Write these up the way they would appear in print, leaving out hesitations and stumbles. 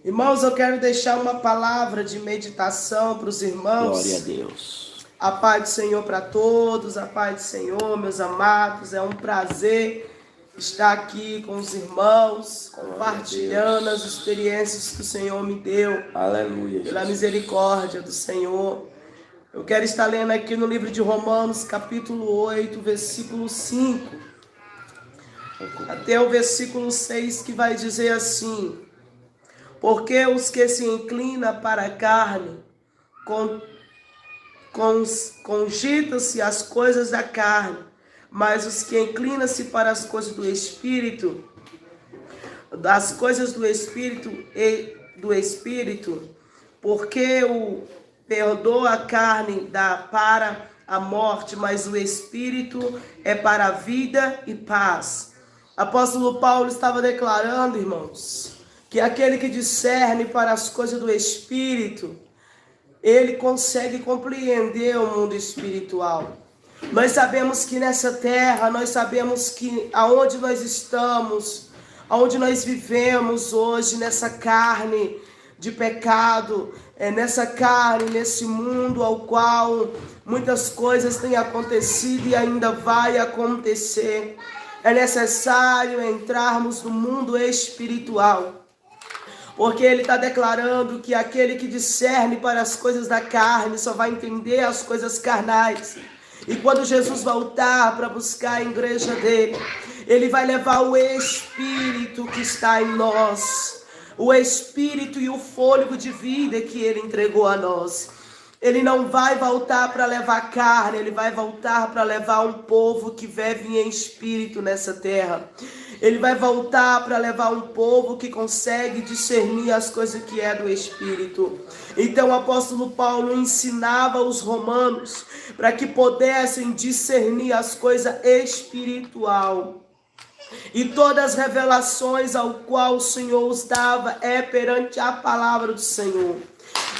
Irmãos, eu quero deixar uma palavra de meditação para os irmãos. Glória a Deus. A paz do Senhor para todos, a paz do Senhor, meus amados. É um prazer estar aqui com os irmãos, compartilhando as experiências que o Senhor me deu. Aleluia, Pela Jesus. misericórdia do Senhor. Eu quero estar lendo aqui no livro de Romanos, capítulo 8, versículo 5, até o versículo 6, que vai dizer assim: porque os que se inclinam para a carne, cogitam-se as coisas da carne, mas os que inclinam-se para as coisas do Espírito, das coisas do Espírito e do Espírito, porque o perdoa a carne dá para a morte, mas o Espírito é para a vida e paz. Apóstolo Paulo estava declarando, irmãos, que aquele que discerne para as coisas do Espírito, ele consegue compreender o mundo espiritual. Nós sabemos que nessa terra, nós sabemos que aonde nós estamos, aonde nós vivemos hoje, nessa carne de pecado, nessa carne, nesse mundo ao qual muitas coisas têm acontecido e ainda vai acontecer. É necessário entrarmos no mundo espiritual, porque ele está declarando que aquele que discerne para as coisas da carne só vai entender as coisas carnais. E quando Jesus voltar para buscar a igreja dele, ele vai levar o Espírito que está em nós, o Espírito e o fôlego de vida que ele entregou a nós. Ele não vai voltar para levar carne, ele vai voltar para levar um povo que vive em espírito nessa terra. Ele vai voltar para levar um povo que consegue discernir as coisas que é do Espírito. Então o apóstolo Paulo ensinava os romanos para que pudessem discernir as coisas espiritual. E todas as revelações ao qual o Senhor os dava é perante a palavra do Senhor.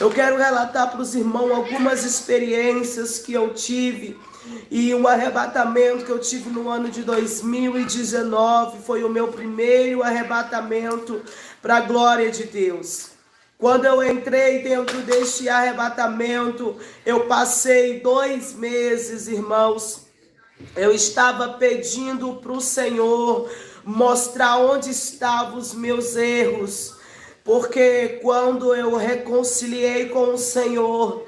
Eu quero relatar para os irmãos algumas experiências que eu tive e um arrebatamento que eu tive no ano de 2019. Foi o meu primeiro arrebatamento para a glória de Deus. Quando eu entrei dentro deste arrebatamento, eu passei 2 meses, irmãos. Eu estava pedindo para o Senhor mostrar onde estavam os meus erros. Porque quando eu reconciliei com o Senhor,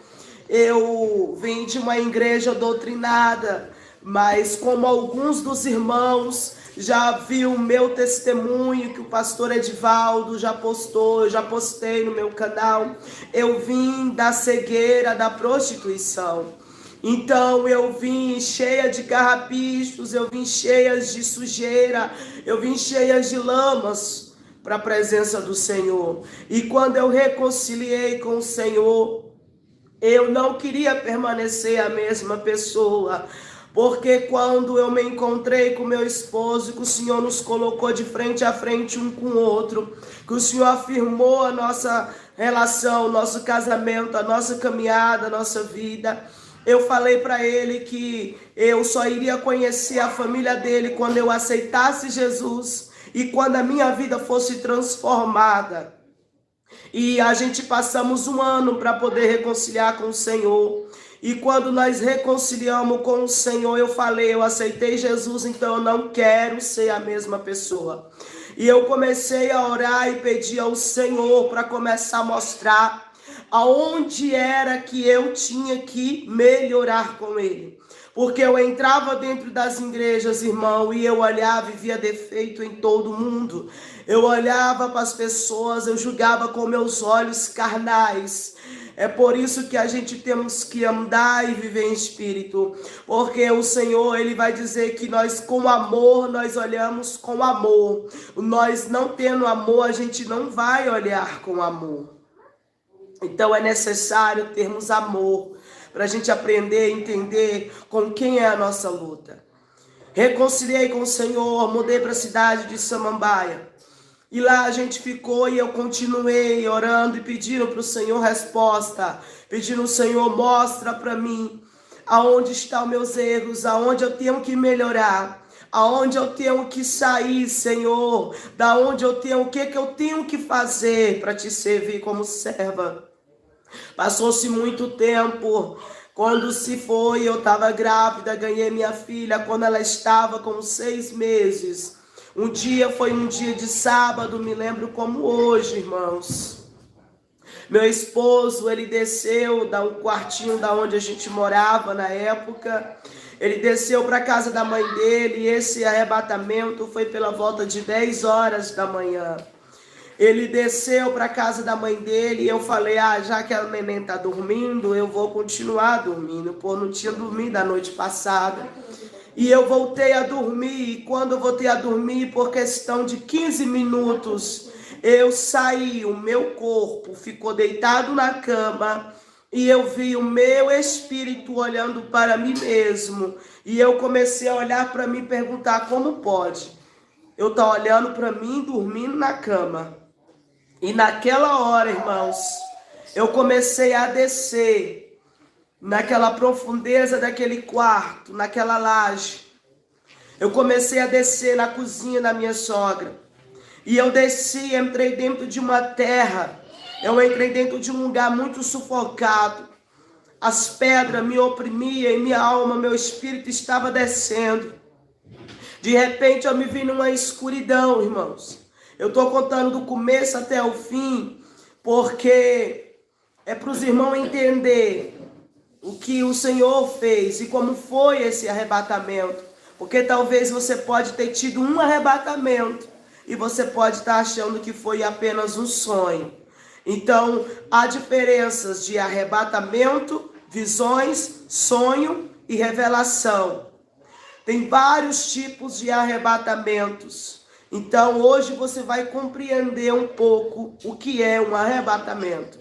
eu vim de uma igreja doutrinada, mas como alguns dos irmãos já viu o meu testemunho, que o pastor Edivaldo já postou, eu já postei no meu canal, eu vim da cegueira, da prostituição. Então eu vim cheia de carrapichos, eu vim cheia de sujeira, eu vim cheia de lamas para a presença do Senhor. E quando eu reconciliei com o Senhor, eu não queria permanecer a mesma pessoa, porque quando eu me encontrei com meu esposo, que o Senhor nos colocou de frente a frente um com o outro, que o Senhor afirmou a nossa relação, nosso casamento, a nossa caminhada, a nossa vida, eu falei para ele que eu só iria conhecer a família dele quando eu aceitasse Jesus e quando a minha vida fosse transformada. E a gente passamos 1 ano para poder reconciliar com o Senhor. E quando nós reconciliamos com o Senhor, eu falei, eu aceitei Jesus, então eu não quero ser a mesma pessoa. E eu comecei a orar e pedir ao Senhor para começar a mostrar aonde era que eu tinha que melhorar com Ele. Porque eu entrava dentro das igrejas, irmão, e eu olhava e via defeito em todo mundo. Eu olhava para as pessoas, eu julgava com meus olhos carnais. É por isso que a gente temos que andar e viver em espírito. Porque o Senhor, Ele vai dizer que nós com amor, nós olhamos com amor. Nós não tendo amor, a gente não vai olhar com amor. Então é necessário termos amor para a gente aprender e entender com quem é a nossa luta. Reconciliei com o Senhor, mudei para a cidade de Samambaia. E lá a gente ficou e eu continuei orando e pedindo para o Senhor resposta. Pedindo ao Senhor, mostra para mim aonde estão meus erros, aonde eu tenho que melhorar. aonde eu tenho que sair, Senhor, da onde eu tenho, o que eu tenho que fazer para te servir como serva. Passou-se muito tempo. Quando se foi, eu estava grávida, ganhei minha filha quando ela estava com 6 meses. Um dia foi um dia de sábado, me lembro como hoje, irmãos. Meu esposo, ele desceu do quartinho da onde a gente morava na época. Ele desceu para a casa da mãe dele e esse arrebatamento foi pela volta de 10 horas da manhã. Ele desceu para a casa da mãe dele e eu falei, já que a neném está dormindo, eu vou continuar dormindo, pô, não tinha dormido a noite passada. E eu voltei a dormir, e quando eu voltei a dormir, por questão de 15 minutos, eu saí, o meu corpo ficou deitado na cama, e eu vi o meu espírito olhando para mim mesmo, e eu comecei a olhar para mim e perguntar, como pode? Eu estou olhando para mim dormindo na cama. E naquela hora, irmãos, eu comecei a descer naquela profundeza daquele quarto, naquela laje. Eu comecei a descer na cozinha da minha sogra. E eu desci, entrei dentro de uma terra. Eu entrei dentro de um lugar muito sufocado. As pedras me oprimiam e minha alma, meu espírito estava descendo. De repente eu me vi numa escuridão, irmãos. Eu estou contando do começo até o fim, porque é para os irmãos entender o que o Senhor fez e como foi esse arrebatamento. Porque talvez você pode ter tido um arrebatamento e você pode estar achando que foi apenas um sonho. Então, há diferenças de arrebatamento, visões, sonho e revelação. Tem vários tipos de arrebatamentos. Então, hoje você vai compreender um pouco o que é um arrebatamento.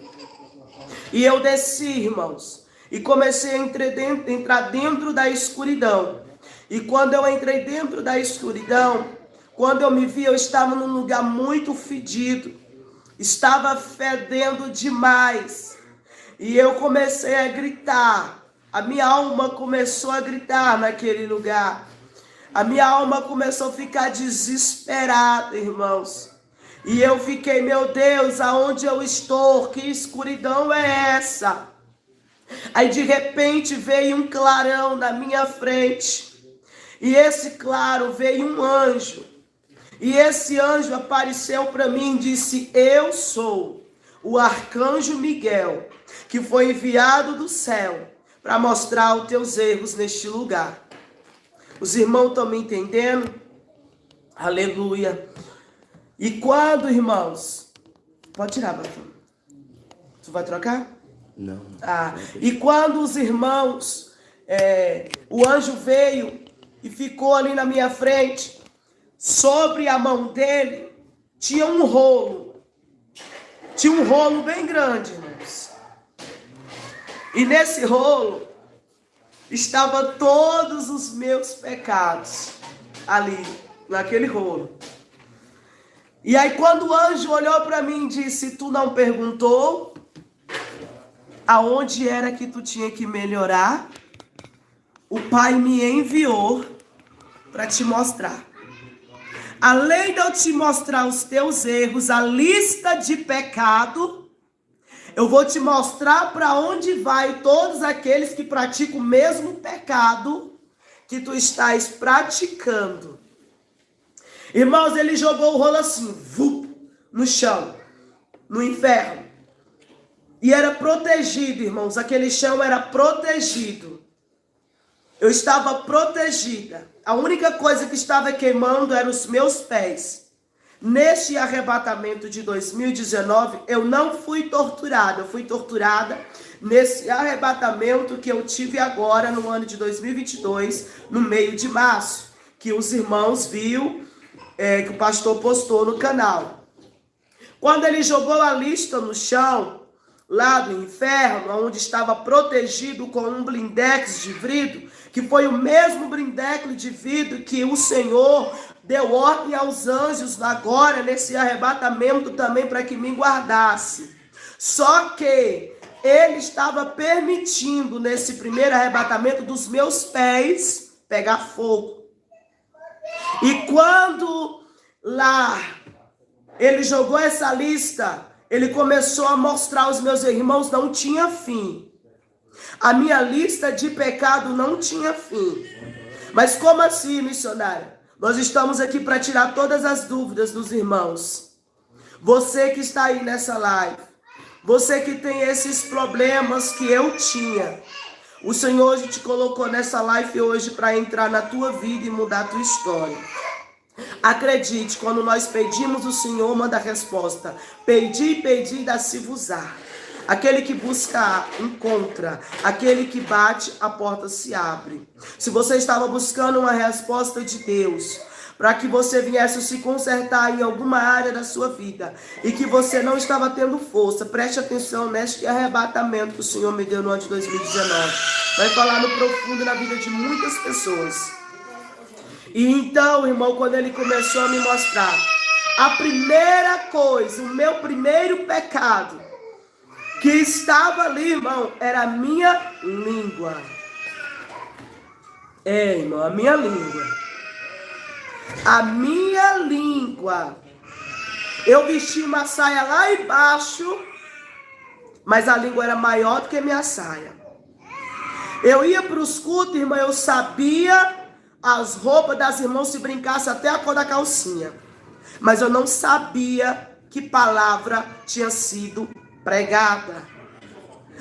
E eu desci, irmãos, e comecei a entrar dentro da escuridão. E quando eu entrei dentro da escuridão, quando eu me vi, eu estava num lugar muito fedido. Estava fedendo demais. E eu comecei a gritar. A minha alma começou a gritar naquele lugar. A minha alma começou a ficar desesperada, irmãos. E eu fiquei, meu Deus, aonde eu estou? Que escuridão é essa? Aí de repente veio um clarão na minha frente. E esse claro veio um anjo. E esse anjo apareceu para mim e disse, eu sou o arcanjo Miguel, que foi enviado do céu para mostrar os teus erros neste lugar. Os irmãos estão me entendendo? Aleluia. E quando, irmãos... Pode tirar, pastor. Tu vai trocar? Não. E quando os irmãos... o anjo veio e ficou ali na minha frente. Sobre a mão dele tinha um rolo. Tinha um rolo bem grande, irmãos. E nesse rolo estavam todos os meus pecados ali, naquele rolo. E aí quando o anjo olhou para mim e disse, tu não perguntou aonde era que tu tinha que melhorar? O Pai me enviou para te mostrar. Além de eu te mostrar os teus erros, a lista de pecado, eu vou te mostrar para onde vai todos aqueles que praticam o mesmo pecado que tu estás praticando. Irmãos, ele jogou o rolo assim, no chão, no inferno. E era protegido, irmãos, aquele chão era protegido. Eu estava protegida. A única coisa que estava queimando eram os meus pés. Neste arrebatamento de 2019, eu não fui torturada. Eu fui torturada nesse arrebatamento que eu tive agora no ano de 2022, no meio de março. Que os irmãos viram, que o pastor postou no canal. Quando ele jogou a lista no chão, lá do inferno, onde estava protegido com um blindex de vidro, que foi o mesmo blindex de vidro que o Senhor deu ordem aos anjos agora nesse arrebatamento também para que me guardasse. Só que ele estava permitindo nesse primeiro arrebatamento dos meus pés pegar fogo. E quando lá ele jogou essa lista, ele começou a mostrar aos meus irmãos, não tinha fim. A minha lista de pecado não tinha fim. Mas como assim, missionária? Nós estamos aqui para tirar todas as dúvidas dos irmãos. Você que está aí nessa live, você que tem esses problemas que eu tinha, o Senhor hoje te colocou nessa live hoje para entrar na tua vida e mudar a tua história. Acredite, quando nós pedimos, o Senhor manda a resposta. Pedi, pedi, dá-se-vos-á. Aquele que busca, encontra. Aquele que bate, a porta se abre. Se você estava buscando uma resposta de Deus, para que você viesse se consertar em alguma área da sua vida, e que você não estava tendo força, preste atenção neste arrebatamento que o Senhor me deu no ano de 2019. Vai falar no profundo na vida de muitas pessoas. E então, irmão, quando ele começou a me mostrar, a primeira coisa, o meu primeiro pecado, que estava ali, irmão, era a minha língua. Irmão, a minha língua. A minha língua. Eu vesti uma saia lá embaixo, mas a língua era maior do que a minha saia. Eu ia para os cultos, irmão, eu sabia as roupas das irmãs se brincasse até a cor da calcinha. Mas eu não sabia que palavra tinha sido pregada.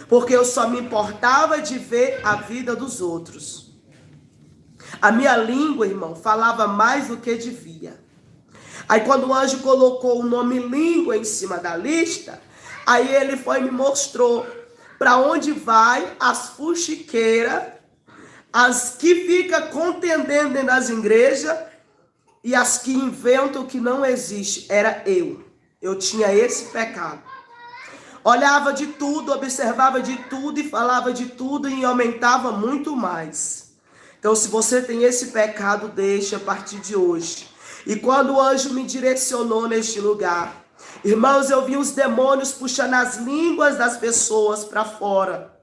Porque eu só me importava de ver a vida dos outros. A minha língua, irmão, falava mais do que devia. Aí quando o anjo colocou o nome língua em cima da lista, aí ele foi e me mostrou para onde vai as fuxiqueiras, as que ficam contendendo dentro das igrejas e as que inventam que não existe. Era eu. Eu tinha esse pecado. Olhava de tudo, observava de tudo e falava de tudo e aumentava muito mais. Então, se você tem esse pecado, deixa a partir de hoje. E quando o anjo me direcionou neste lugar, irmãos, eu vi os demônios puxando as línguas das pessoas para fora.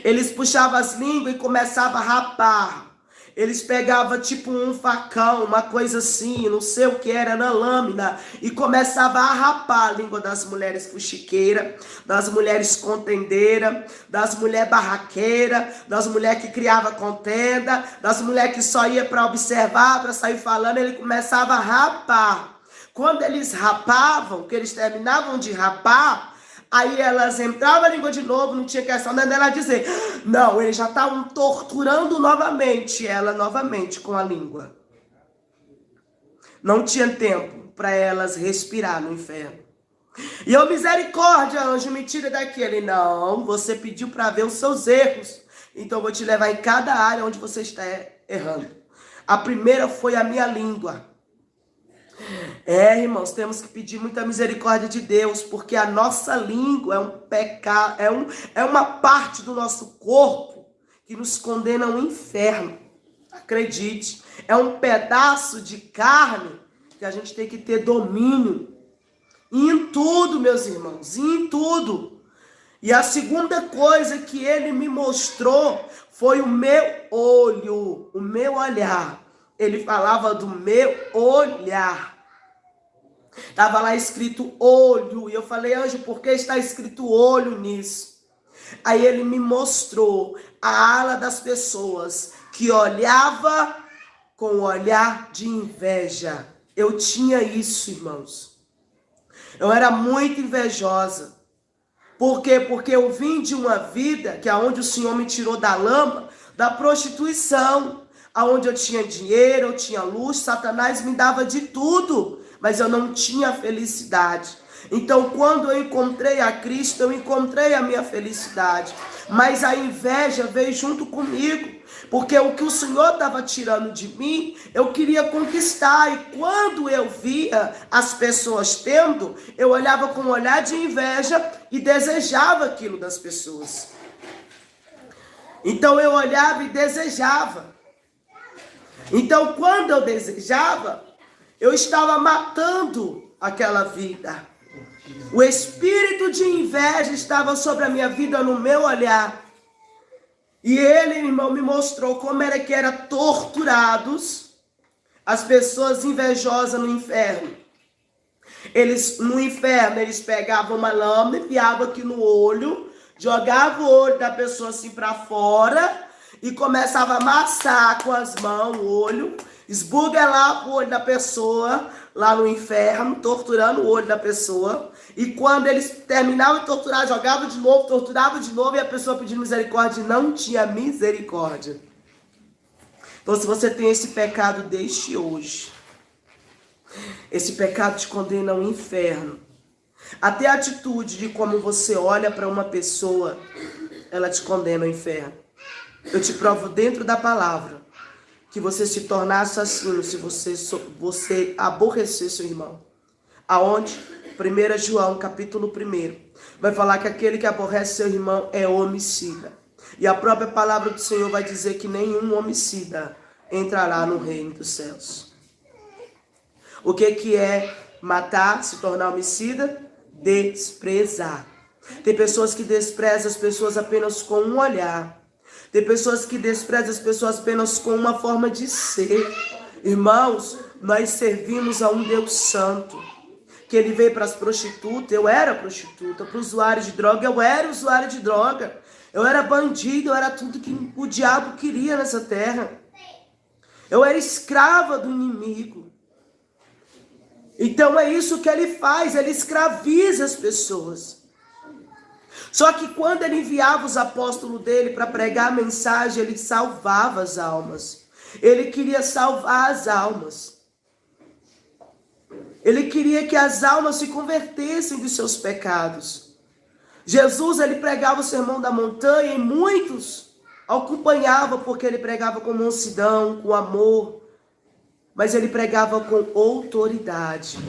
Eles puxavam as línguas e começavam a rapar. Eles pegavam tipo um facão, uma coisa assim, não sei o que era, na lâmina, e começavam a rapar a língua das mulheres fuxiqueiras, das mulheres contendeiras, das mulheres barraqueiras, das mulheres que criavam contenda, das mulheres que só ia para observar, para sair falando. Ele começava a rapar. Quando eles rapavam, que eles terminavam de rapar, aí elas entravam a língua de novo, não tinha questão dela dizer, não, eles já estavam torturando novamente ela, novamente com a língua. Não tinha tempo para elas respirar no inferno. E eu, misericórdia, anjo, me tira daqui. Ele, não, você pediu para ver os seus erros, então eu vou te levar em cada área onde você está errando. A primeira foi a minha língua. Irmãos, temos que pedir muita misericórdia de Deus, porque a nossa língua é um pecado, é uma parte do nosso corpo que nos condena ao inferno. Acredite, é um pedaço de carne que a gente tem que ter domínio. E em tudo, meus irmãos, em tudo. E a segunda coisa que ele me mostrou foi o meu olho, o meu olhar. Ele falava do meu olhar. Estava lá escrito olho. E eu falei, anjo, por que está escrito olho nisso? Aí ele me mostrou a ala das pessoas que olhava com o olhar de inveja. Eu tinha isso, irmãos. Eu era muito invejosa. Por quê? Porque eu vim de uma vida que é onde o Senhor me tirou da lama, da prostituição, aonde eu tinha dinheiro, eu tinha luxo, Satanás me dava de tudo, mas eu não tinha felicidade. Então, quando eu encontrei a Cristo, eu encontrei a minha felicidade. Mas a inveja veio junto comigo, porque o que o Senhor estava tirando de mim, eu queria conquistar. E quando eu via as pessoas tendo, eu olhava com um olhar de inveja e desejava aquilo das pessoas. Então, eu olhava e desejava. Então, quando eu desejava, eu estava matando aquela vida. O espírito de inveja estava sobre a minha vida, no meu olhar. E ele, irmão, me mostrou como era que eram torturados As pessoas invejosas no inferno. No inferno, eles pegavam uma lâmina, enfiavam aqui no olho, jogavam o olho da pessoa assim para fora e começava a amassar com as mãos o olho, esbugalhava o olho da pessoa lá no inferno, torturando o olho da pessoa. E quando eles terminavam de torturar, jogavam de novo, torturavam de novo, e a pessoa pedindo misericórdia e não tinha misericórdia. Então, se você tem esse pecado, deixe hoje. Esse pecado te condena ao inferno. Até a atitude de como você olha para uma pessoa, ela te condena ao inferno. Eu te provo dentro da palavra que você se tornar assassino se você aborrecer seu irmão. Aonde? 1 João, capítulo 1. Vai falar que aquele que aborrece seu irmão é homicida. E a própria palavra do Senhor vai dizer que nenhum homicida entrará no reino dos céus. O que é matar, se tornar homicida? Desprezar. Tem pessoas que desprezam as pessoas apenas com um olhar. Tem pessoas que desprezam as pessoas apenas com uma forma de ser. Irmãos, nós servimos a um Deus santo. Que ele veio para as prostitutas, eu era prostituta. Para o usuário de droga, eu era usuário de droga. Eu era bandido, eu era tudo que o diabo queria nessa terra. Eu era escrava do inimigo. Então é isso que ele faz, ele escraviza as pessoas. Só que quando ele enviava os apóstolos dele para pregar a mensagem, ele salvava as almas. Ele queria salvar as almas. Ele queria que as almas se convertessem dos seus pecados. Jesus, ele pregava o sermão da montanha e muitos acompanhavam porque ele pregava com mansidão, com amor. Mas ele pregava com autoridade.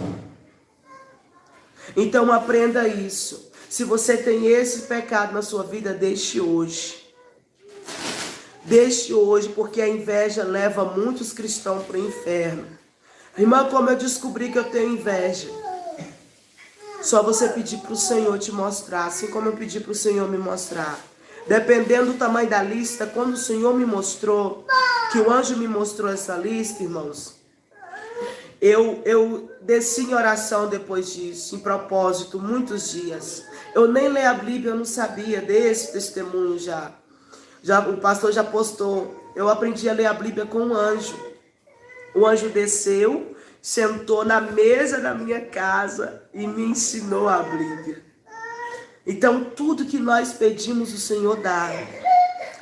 Então aprenda isso. Se você tem esse pecado na sua vida, deixe hoje. Deixe hoje, porque a inveja leva muitos cristãos para o inferno. Irmã, como eu descobri que eu tenho inveja? Só você pedir para o Senhor te mostrar, assim como eu pedi para o Senhor me mostrar. Dependendo do tamanho da lista, quando o Senhor me mostrou, que o anjo me mostrou essa lista, irmãos, eu desci em oração depois disso, em propósito, muitos dias. Eu nem leio a Bíblia, eu não sabia desse testemunho já. O pastor já postou. Eu aprendi a ler a Bíblia com um anjo. O anjo desceu, sentou na mesa da minha casa e me ensinou a Bíblia. Então, tudo que nós pedimos, o Senhor dá.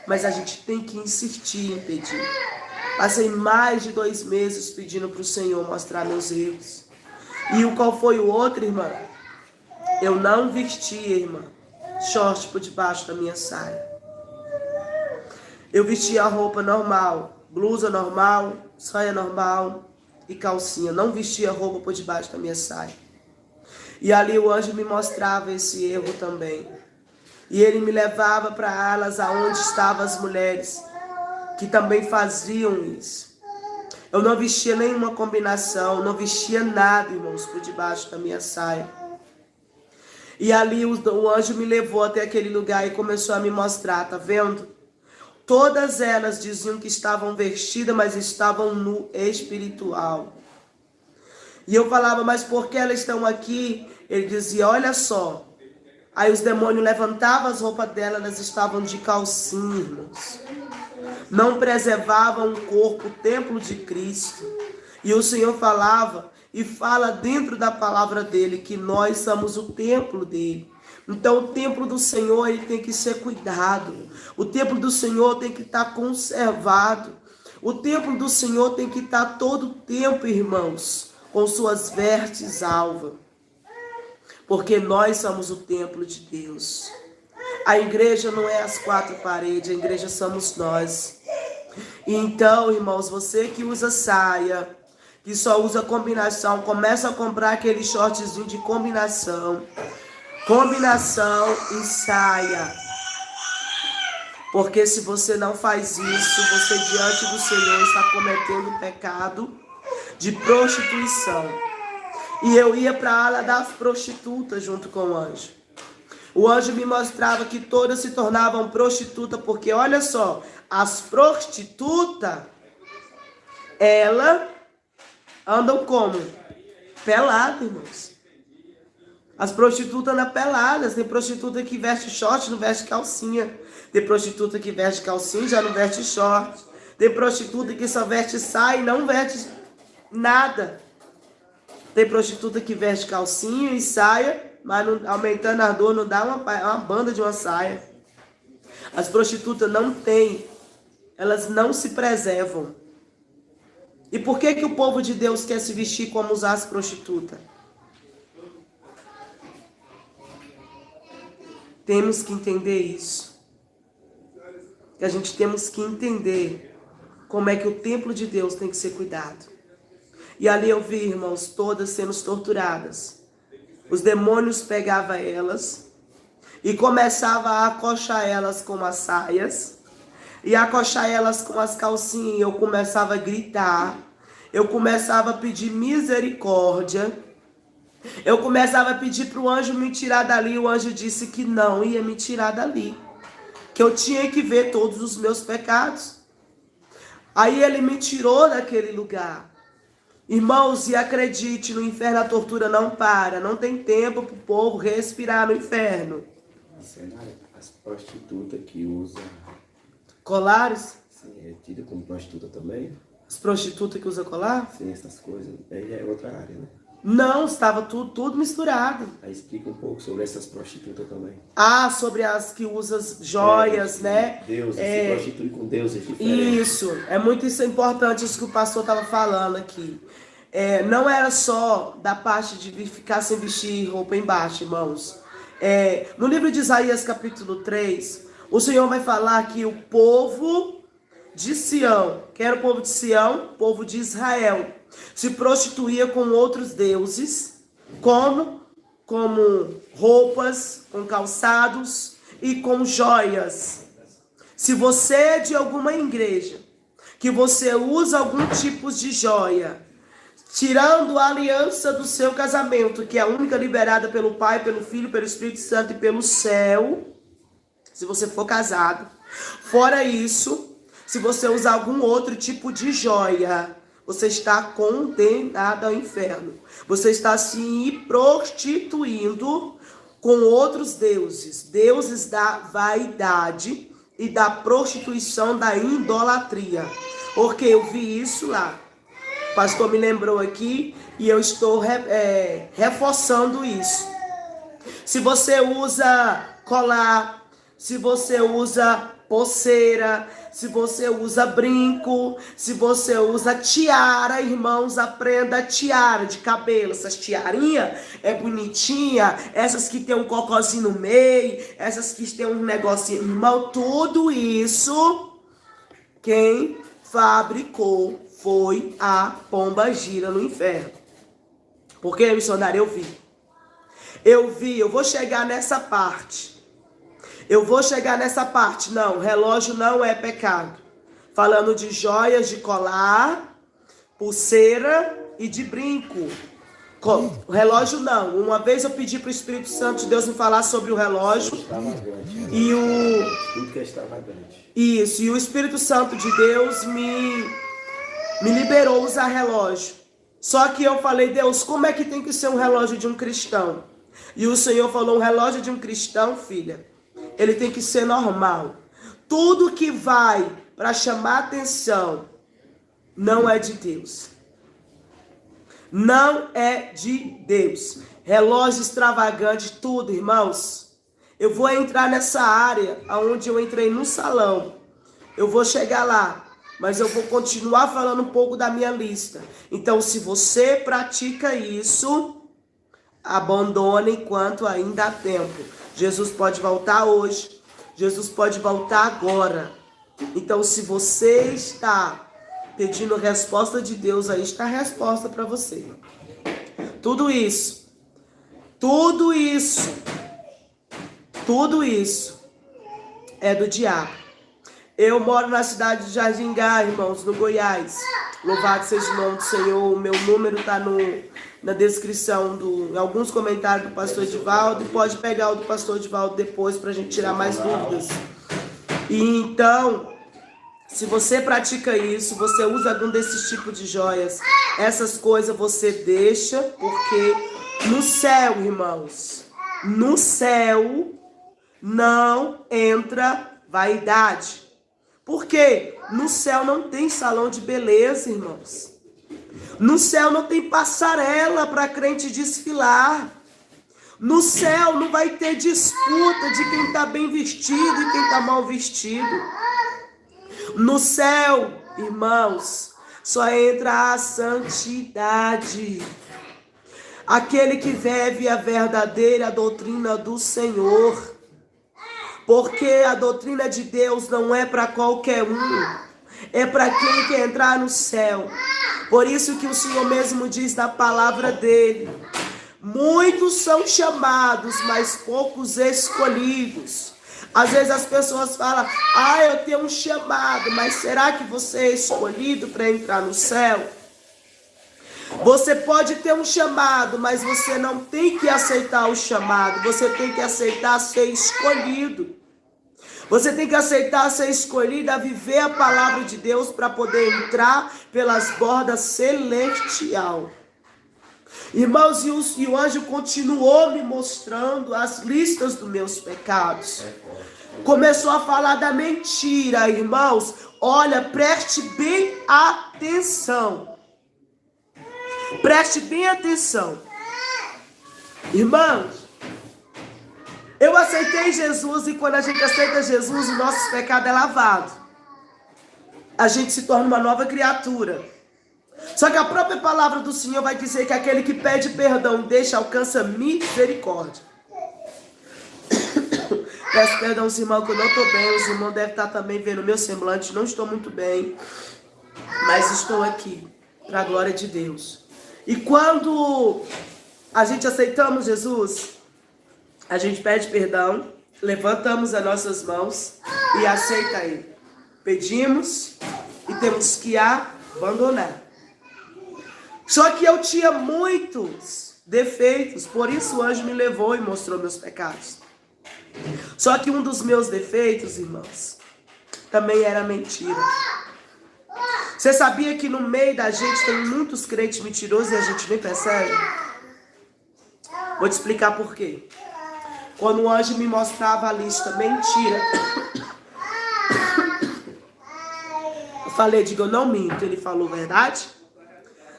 Mas a gente tem que insistir em pedir. Passei mais de 2 meses pedindo para o Senhor mostrar meus erros. E qual foi o outro, irmã? Eu não vestia, irmã, short por debaixo da minha saia. Eu vestia a roupa normal, blusa normal, saia normal e calcinha. Não vestia roupa por debaixo da minha saia. E ali o anjo me mostrava esse erro também. E ele me levava para alas aonde estavam as mulheres que também faziam isso. Eu não vestia nenhuma combinação, não vestia nada, irmãos, por debaixo da minha saia. E ali o anjo me levou até aquele lugar e começou a me mostrar, tá vendo? Todas elas diziam que estavam vestidas, mas estavam no espiritual. E eu falava, mas por que elas estão aqui? Ele dizia, olha só. Aí os demônios levantavam as roupas delas, elas estavam de calcinha, irmãos. Não preservavam o corpo, o templo de Cristo. E o Senhor falava e fala dentro da palavra dele que nós somos o templo dele. Então o templo do Senhor ele tem que ser cuidado. O templo do Senhor tem que estar conservado. O templo do Senhor tem que estar todo o tempo, irmãos, com suas vestes alvas. Porque nós somos o templo de Deus. A igreja não é as 4 paredes, a igreja somos nós. Então, irmãos, você que usa saia, que só usa combinação, começa a comprar aquele shortzinho de combinação. Combinação e saia. Porque se você não faz isso, você diante do Senhor está cometendo pecado de prostituição. E eu ia para a ala das prostitutas junto com o anjo. O anjo me mostrava que todas se tornavam prostitutas, porque olha só, as prostitutas, ela Andam como? Pelado, irmãos. As prostitutas andam peladas. Tem prostituta que veste short, não veste calcinha. Tem prostituta que veste calcinha, já não veste short. Tem prostituta que só veste saia e não veste nada. Tem prostituta que veste calcinha e saia, mas não, aumentando a dor não dá uma banda de uma saia. As prostitutas não têm, elas não se preservam. E por que que o povo de Deus quer se vestir como usar as prostitutas? Temos que entender isso. Que a gente temos que entender como é que o templo de Deus tem que ser cuidado. E ali eu vi, irmãos, todas sendo torturadas. Os demônios pegavam elas e começavam a acochar elas com as saias. E acochar elas com as calcinhas. Eu começava a gritar. Eu começava a pedir misericórdia. Eu começava a pedir para o anjo me tirar dali. O anjo disse que não ia me tirar dali. Que eu tinha que ver todos os meus pecados. Aí ele me tirou daquele lugar. Irmãos, e acredite, no inferno a tortura não para. Não tem tempo para o povo respirar no inferno. As prostitutas que usam... Colares? Sim, é tida como prostituta também? As prostitutas que usam colar? Sim, essas coisas. Aí é outra área, né? Não, estava tudo misturado. Aí explica um pouco sobre essas prostitutas também. Ah, sobre as que usam joias, né? Deus, se prostitui com deuses diferentes. Isso, é muito importante isso que o pastor estava falando aqui. Não era só da parte de ficar sem vestir roupa embaixo, irmãos. No livro de Isaías, capítulo 3, o Senhor vai falar que o povo de Sião, que era o povo de Sião, o povo de Israel, se prostituía com outros deuses, como roupas, com calçados e com joias. Se você é de alguma igreja, que você usa algum tipo de joia, tirando a aliança do seu casamento, que é a única liberada pelo Pai, pelo Filho, pelo Espírito Santo e pelo céu, se você for casado. Fora isso, se você usar algum outro tipo de joia, você está condenado ao inferno. Você está se prostituindo com outros deuses. Deuses da vaidade e da prostituição, da idolatria. Porque eu vi isso lá. O pastor me lembrou aqui e eu estou reforçando isso. Se você usa colar, se você usa pulseira, se você usa brinco, se você usa tiara, irmãos, aprenda a tiara de cabelo. Essas tiarinhas é bonitinha, essas que tem um cocôzinho no meio, essas que tem um negocinho, irmão, tudo isso, quem fabricou foi a pomba gira no inferno. Porque, missionário, eu vou chegar nessa parte. Não, relógio não é pecado. Falando de joias, de colar, pulseira e de brinco. Relógio não. Uma vez eu pedi para o Espírito Santo de Deus me falar sobre o relógio. E tudo que é extravagante. Isso, e o Espírito Santo de Deus me liberou usar relógio. Só que eu falei, Deus, como é que tem que ser um relógio de um cristão? E o Senhor falou, um relógio de um cristão, filha, ele tem que ser normal. Tudo que vai para chamar atenção não é de Deus. Não é de Deus. Relógio extravagante, tudo, irmãos. Eu vou entrar nessa área onde eu entrei no salão. Eu vou chegar lá. Mas eu vou continuar falando um pouco da minha lista. Então, se você pratica isso, abandone enquanto ainda há tempo. Jesus pode voltar hoje. Jesus pode voltar agora. Então, se você está pedindo resposta de Deus, aí está a resposta para você. Tudo isso é do diabo. Eu moro na cidade de Jardim Gá, irmãos, no Goiás. Louvado seja o nome do Senhor. O meu número está na descrição, em alguns comentários do pastor Edivaldo. Pode pegar o do pastor Edivaldo depois para a gente tirar mais dúvidas. E então, Se você pratica isso, você usa algum desses tipos de joias, essas coisas você deixa, porque no céu, irmãos, no céu não entra vaidade. Por quê? No céu não tem salão de beleza, irmãos. No céu não tem passarela para crente desfilar. No céu não vai ter disputa de quem está bem vestido e quem está mal vestido. No céu, irmãos, só entra a santidade. Aquele que vive a verdadeira doutrina do Senhor. Porque a doutrina de Deus não é para qualquer um. É para quem quer entrar no céu. Por isso que o Senhor mesmo diz na palavra dele. Muitos são chamados, mas poucos escolhidos. Às vezes as pessoas falam, eu tenho um chamado, mas será que você é escolhido para entrar no céu? Você pode ter um chamado, mas você não tem que aceitar o chamado, você tem que aceitar ser escolhido. Você tem que aceitar ser escolhido a viver a palavra de Deus para poder entrar pelas bordas celestial. Irmãos, e o anjo continuou me mostrando as listas dos meus pecados. Começou a falar da mentira, irmãos. Olha, preste bem atenção. Preste bem atenção. Irmãos, eu aceitei Jesus e quando a gente aceita Jesus, o nosso pecado é lavado. A gente se torna uma nova criatura. Só que a própria palavra do Senhor vai dizer que aquele que pede perdão deixa, alcança misericórdia. Peço perdão aos irmãos que eu não estou bem. Os irmãos devem estar também vendo o meu semblante. Não estou muito bem. Mas estou aqui para a glória de Deus. E quando a gente aceitamos Jesus, a gente pede perdão, levantamos as nossas mãos e aceita Ele. Pedimos e temos que abandonar. Só que eu tinha muitos defeitos, por isso o anjo me levou e mostrou meus pecados. Só que um dos meus defeitos, irmãos, também era mentira. Você sabia que no meio da gente tem muitos crentes mentirosos e a gente nem percebe? Vou te explicar por quê. Quando o anjo me mostrava a lista mentira, eu falei, digo, eu não minto. Ele falou, verdade?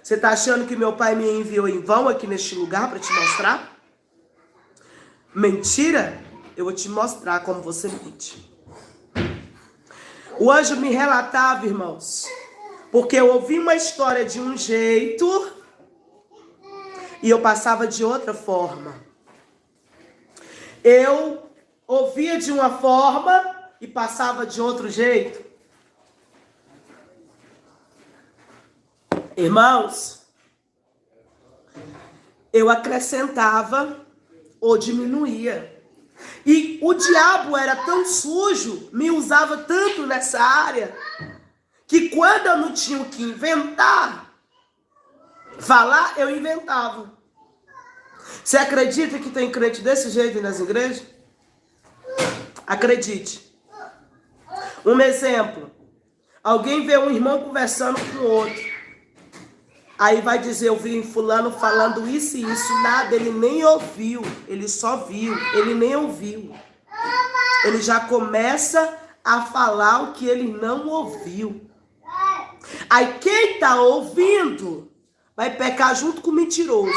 Você está achando que meu pai me enviou em vão aqui neste lugar para te mostrar? Mentira? Eu vou te mostrar como você mente. O anjo me relatava, irmãos, porque eu ouvi uma história de um jeito e eu passava de outra forma. Eu ouvia de uma forma e passava de outro jeito. Irmãos, eu acrescentava ou diminuía. E o diabo era tão sujo, me usava tanto nessa área, que quando eu não tinha o que inventar, falar, eu inventava. Você acredita que tem crente desse jeito nas igrejas? Acredite. Um exemplo. Alguém vê um irmão conversando com o outro. Aí vai dizer, eu vi fulano falando isso e isso. Nada, ele nem ouviu. Ele só viu. Ele nem ouviu. Ele já começa a falar o que ele não ouviu. Aí quem está ouvindo vai pecar junto com o mentiroso.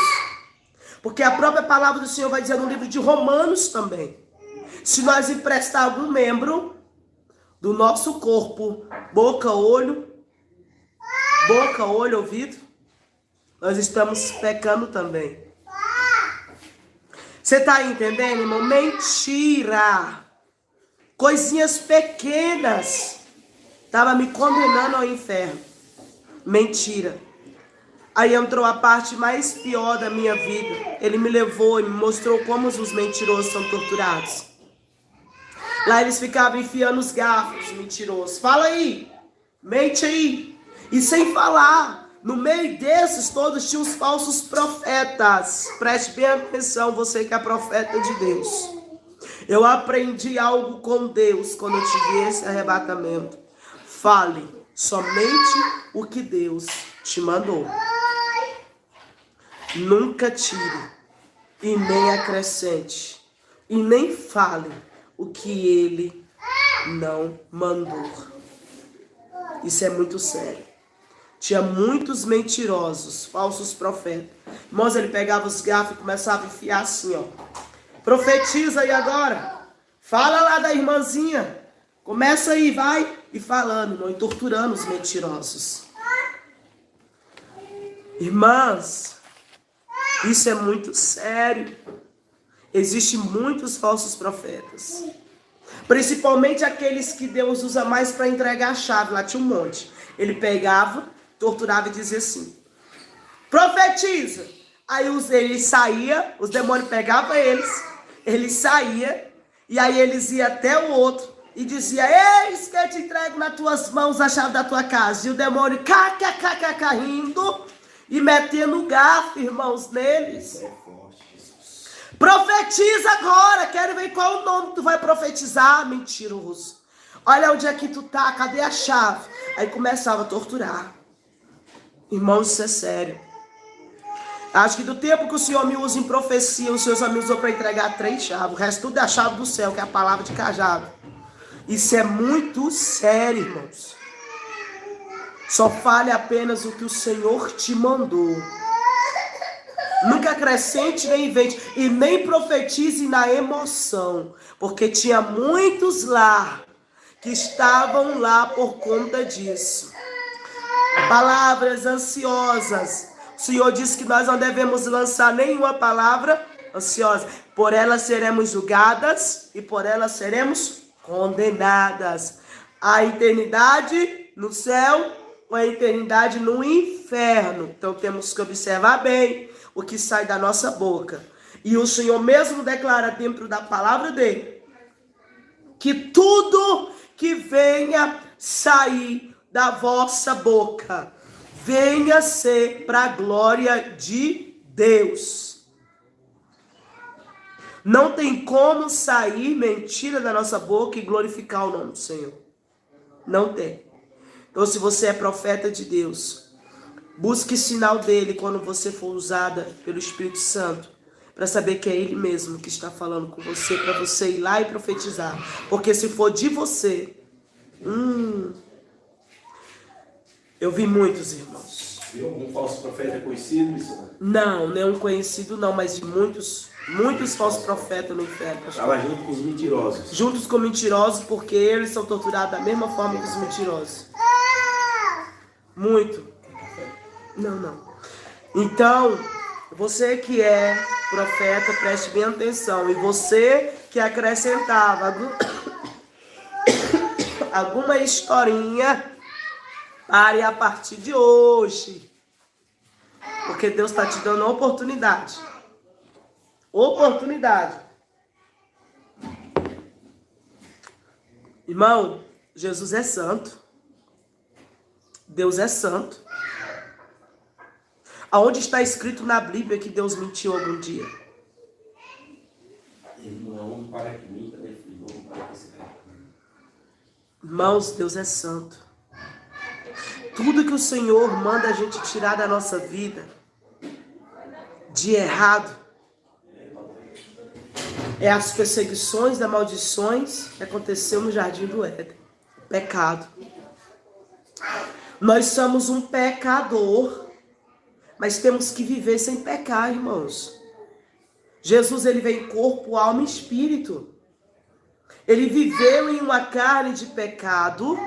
Porque a própria palavra do Senhor vai dizer no livro de Romanos também. Se nós emprestar algum membro do nosso corpo, boca, olho, ouvido, nós estamos pecando também. Você está entendendo, irmão? Mentira. Coisinhas pequenas. Estava me condenando ao inferno. Mentira. Aí entrou a parte mais pior da minha vida. Ele me levou e me mostrou como os mentirosos são torturados. Lá eles ficavam enfiando os garfos, mentirosos. Fala aí. Mente aí. E sem falar. No meio desses todos tinham os falsos profetas. Preste bem atenção, você que é profeta de Deus. Eu aprendi algo com Deus quando eu tive esse arrebatamento. Fale somente o que Deus te mandou. Nunca tire e nem acrescente e nem fale o que Ele não mandou. Isso é muito sério. Tinha muitos mentirosos, falsos profetas. Irmãos, ele pegava os garfos e começava a enfiar assim, ó. Profetiza aí agora. Fala lá da irmãzinha. Começa aí, vai. E falando, irmão, e torturando os mentirosos. Irmãs, isso é muito sério. Existem muitos falsos profetas. Principalmente aqueles que Deus usa mais para entregar a chave. Lá tinha um monte. Ele pegava, torturava e dizia assim: profetiza. Aí ele saía, os demônios pegavam eles, ele saía, e aí eles iam até o outro e dizia: eis que eu te entrego nas tuas mãos a chave da tua casa. E o demônio rindo e metendo o garfo, irmãos, neles. Profetiza agora, quero ver qual o nome que tu vai profetizar, mentiroso. Olha onde é que tu tá, cadê a chave? Aí começava a torturar. Irmãos, isso é sério. Acho que do tempo que o Senhor me usa em profecia, os seus amigos usam para entregar 3 chaves. O resto tudo é a chave do céu, que é a palavra de cajado. Isso é muito sério, irmãos. Só fale apenas o que o Senhor te mandou. Nunca acrescente nem invente. E nem profetize na emoção. Porque tinha muitos lá que estavam lá por conta disso. Palavras ansiosas. O Senhor disse que nós não devemos lançar nenhuma palavra ansiosa. Por elas seremos julgadas e por elas seremos condenadas. A eternidade no céu ou a eternidade no inferno. Então temos que observar bem o que sai da nossa boca. E o Senhor mesmo declara dentro da palavra dele que tudo que venha sair da vossa boca venha ser para a glória de Deus. Não tem como sair mentira da nossa boca e glorificar o nome do Senhor. Não tem. Então, se você é profeta de Deus, busque sinal dele quando você for usada pelo Espírito Santo, para saber que é ele mesmo que está falando com você, para você ir lá e profetizar. Porque se for de você, eu vi muitos, irmãos. Viu algum falso profeta conhecido, missionário? Não, nenhum conhecido não, mas de muitos falsos profetas no inferno. Estava junto com os mentirosos. Juntos com mentirosos, porque eles são torturados da mesma forma que os mentirosos. Muito. Não. Então, você que é profeta, preste bem atenção. E você que acrescentava alguma historinha, pare a partir de hoje. Porque Deus está te dando uma oportunidade. Irmão, Jesus é santo. Deus é santo. Aonde está escrito na Bíblia que Deus mentiu algum dia? Irmãos, Deus é santo. Tudo que o Senhor manda a gente tirar da nossa vida de errado é as perseguições, das maldições que aconteceu no Jardim do Éden. Pecado. Nós somos um pecador, mas temos que viver sem pecar, irmãos. Jesus, ele veio em corpo, alma e espírito. Ele viveu em uma carne de pecado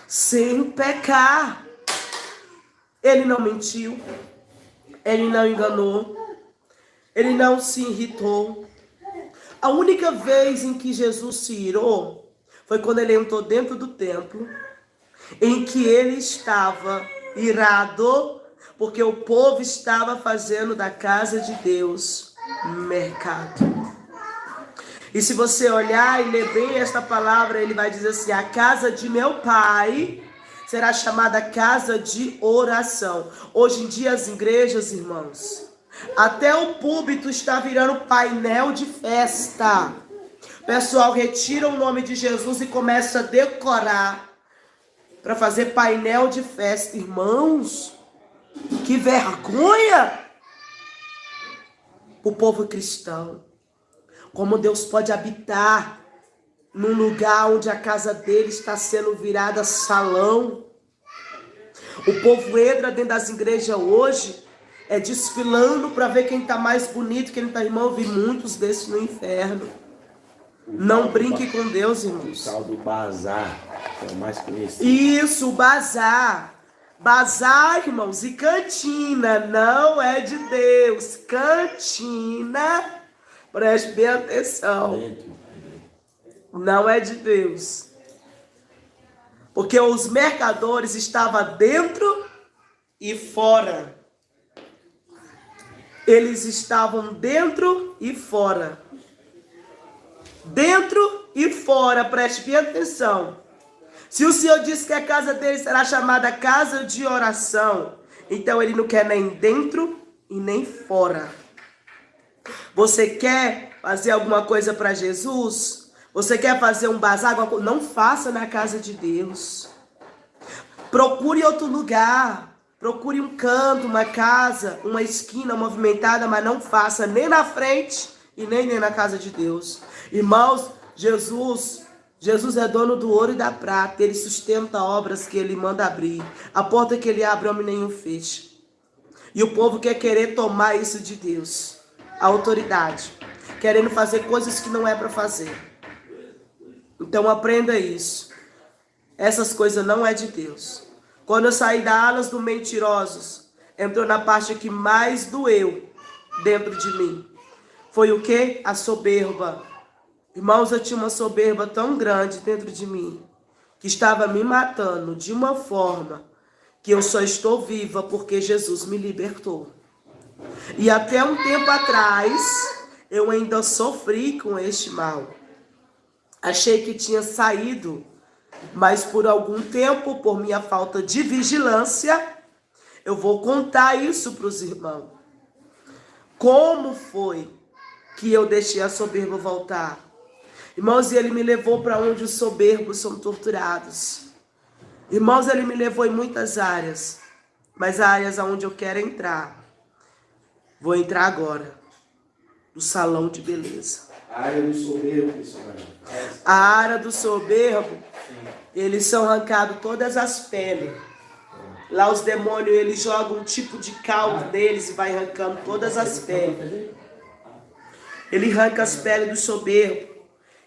sem pecar. Ele não mentiu, ele não enganou, ele não se irritou. A única vez em que Jesus se irou foi quando ele entrou dentro do templo, em que ele estava irado, porque o povo estava fazendo da casa de Deus mercado. E se você olhar e ler bem esta palavra, ele vai dizer assim: a casa de meu pai será chamada casa de oração. Hoje em dia as igrejas, irmãos, até o púlpito está virando painel de festa. O pessoal retira o nome de Jesus e começa a decorar para fazer painel de festa. Irmãos, que vergonha o povo cristão. Como Deus pode habitar num lugar onde a casa dele está sendo virada salão. O povo entra dentro das igrejas hoje, desfilando para ver quem está mais bonito, quem está, irmão. Eu vi muitos desses no inferno. Não brinque com Deus, irmãos. O tal do bazar, que é o mais conhecido. Isso, o bazar. Bazar, irmãos, e cantina não é de Deus. Cantina, preste bem atenção, não é de Deus. Porque os mercadores estavam dentro e fora. Eles estavam dentro e fora. Dentro e fora, preste bem atenção. Se o Senhor disse que a casa dele será chamada casa de oração, então ele não quer nem dentro e nem fora. Você quer fazer alguma coisa para Jesus? Você quer fazer um bazar? Não faça na casa de Deus. Procure outro lugar. Procure um canto, uma casa, uma esquina movimentada, mas não faça nem na frente e nem na casa de Deus. Irmãos, Jesus é dono do ouro e da prata. Ele sustenta obras que ele manda abrir. A porta que ele abre, homem nenhum fecha. E o povo quer querer tomar isso de Deus. A autoridade. Querendo fazer coisas que não é para fazer. Então aprenda isso. Essas coisas não é de Deus. Quando eu saí da alas do mentirosos, entrou na parte que mais doeu dentro de mim. Foi o quê? A soberba. Irmãos, eu tinha uma soberba tão grande dentro de mim, que estava me matando de uma forma que eu só estou viva porque Jesus me libertou. E até um tempo atrás, eu ainda sofri com este mal. Achei que tinha saído, mas por algum tempo, por minha falta de vigilância, eu vou contar isso para os irmãos. Como foi que eu deixei a soberba voltar? Irmãos, e ele me levou para onde os soberbos são torturados. Irmãos, ele me levou em muitas áreas, mas áreas aonde eu quero entrar. Vou entrar agora, no salão de beleza. A área do soberbo, missionário. A área do soberbo, eles são arrancados todas as peles. Lá os demônios, eles jogam um tipo de caldo deles e vai arrancando todas as peles. Ele arranca as peles do soberbo.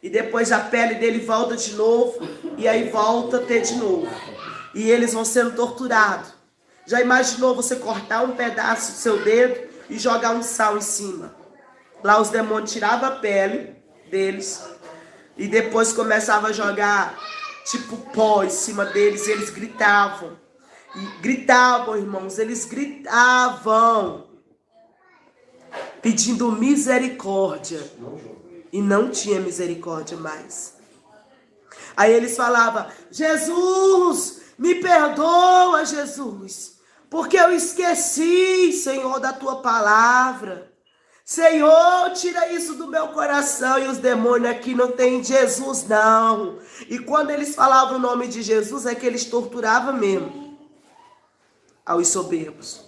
E depois a pele dele volta de novo. E aí volta a ter de novo. E eles vão sendo torturados. Já imaginou você cortar um pedaço do seu dedo e jogar um sal em cima? Lá os demônios tiravam a pele deles. E depois começavam a jogar tipo pó em cima deles. E eles gritavam. E gritavam, irmãos. Eles gritavam. Pedindo misericórdia. E não tinha misericórdia mais. Aí eles falavam: Jesus, me perdoa, Jesus, porque eu esqueci, Senhor, da tua palavra. Senhor, tira isso do meu coração. E os demônios aqui não tem Jesus, não. E quando eles falavam o nome de Jesus, é que eles torturavam mesmo aos soberbos.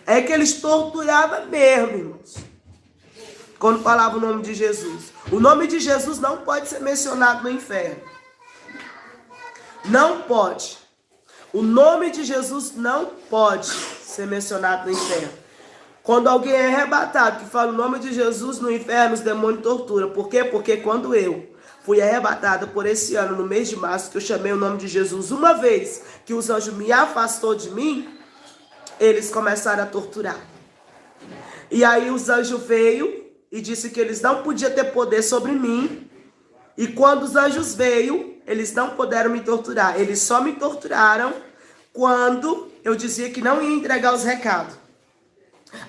É que eles torturavam mesmo, irmãos. Quando falava o nome de Jesus. O nome de Jesus não pode ser mencionado no inferno. Não pode. O nome de Jesus não pode ser mencionado no inferno. Quando alguém é arrebatado, que fala o nome de Jesus no inferno, os demônios torturam. Por quê? Porque quando eu fui arrebatada por esse ano, no mês de março, que eu chamei o nome de Jesus uma vez, que os anjos me afastou de mim, eles começaram a torturar. E aí os anjos veio e disse que eles não podiam ter poder sobre mim. E quando os anjos veio, eles não puderam me torturar. Eles só me torturaram quando eu dizia que não ia entregar os recados.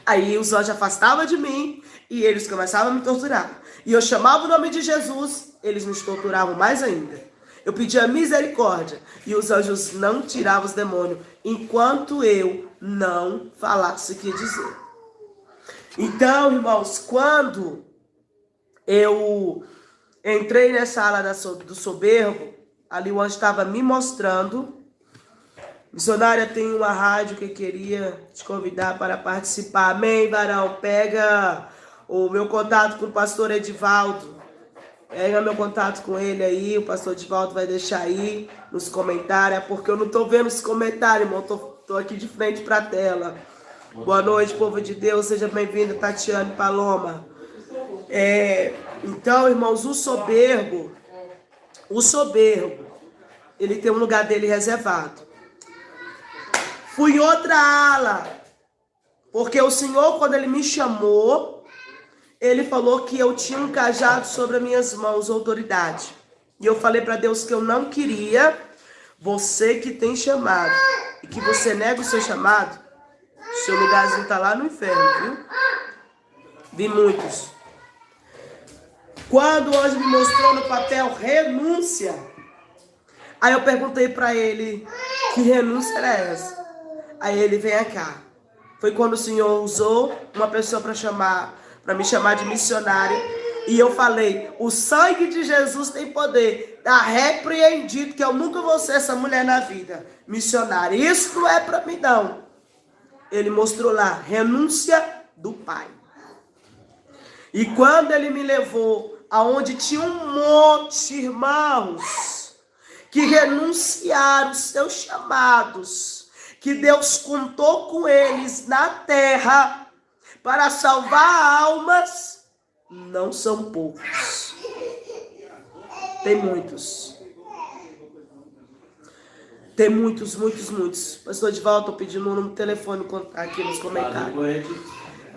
Aí os anjos afastavam de mim e eles começavam a me torturar. E eu chamava o nome de Jesus, eles nos torturavam mais ainda. Eu pedia misericórdia e os anjos não tiravam os demônios enquanto eu não falasse o que ia dizer. Então, irmãos, quando eu entrei nessa ala do soberbo, ali o anjo estava me mostrando Missionária, tem uma rádio que eu queria te convidar para participar. Amém, varão? Pega o meu contato com o pastor Edivaldo. Pega meu contato com ele aí. O pastor Edivaldo vai deixar aí nos comentários. Porque eu não tô vendo os comentários, irmão. Tô aqui de frente para a tela. Boa noite, povo de Deus. Seja bem-vindo, Tatiane Paloma. Então, irmãos, o soberbo, ele tem um lugar dele reservado. Fui em outra ala, porque o Senhor, quando Ele me chamou, Ele falou que eu tinha um cajado sobre as minhas mãos, autoridade. E eu falei para Deus que eu não queria você que tem chamado, e que você nega o seu chamado, seu lugarzinho está lá no inferno, viu? Vi muitos. Quando o anjo me mostrou no papel renúncia, aí eu perguntei para ele, que renúncia era essa? Aí ele, vem cá. Foi quando o Senhor usou uma pessoa para me chamar de missionária. E eu falei, o sangue de Jesus tem poder. Está repreendido que eu nunca vou ser essa mulher na vida. Missionária, isso não é para mim não. Ele mostrou lá, renúncia do Pai. E quando ele me levou aonde tinha um monte de irmãos que renunciaram os seus chamados, que Deus contou com eles na terra para salvar almas, não são poucos. Tem muitos. Tem muitos. Pastor Edivaldo, estou pedindo o número do telefone aqui nos comentários.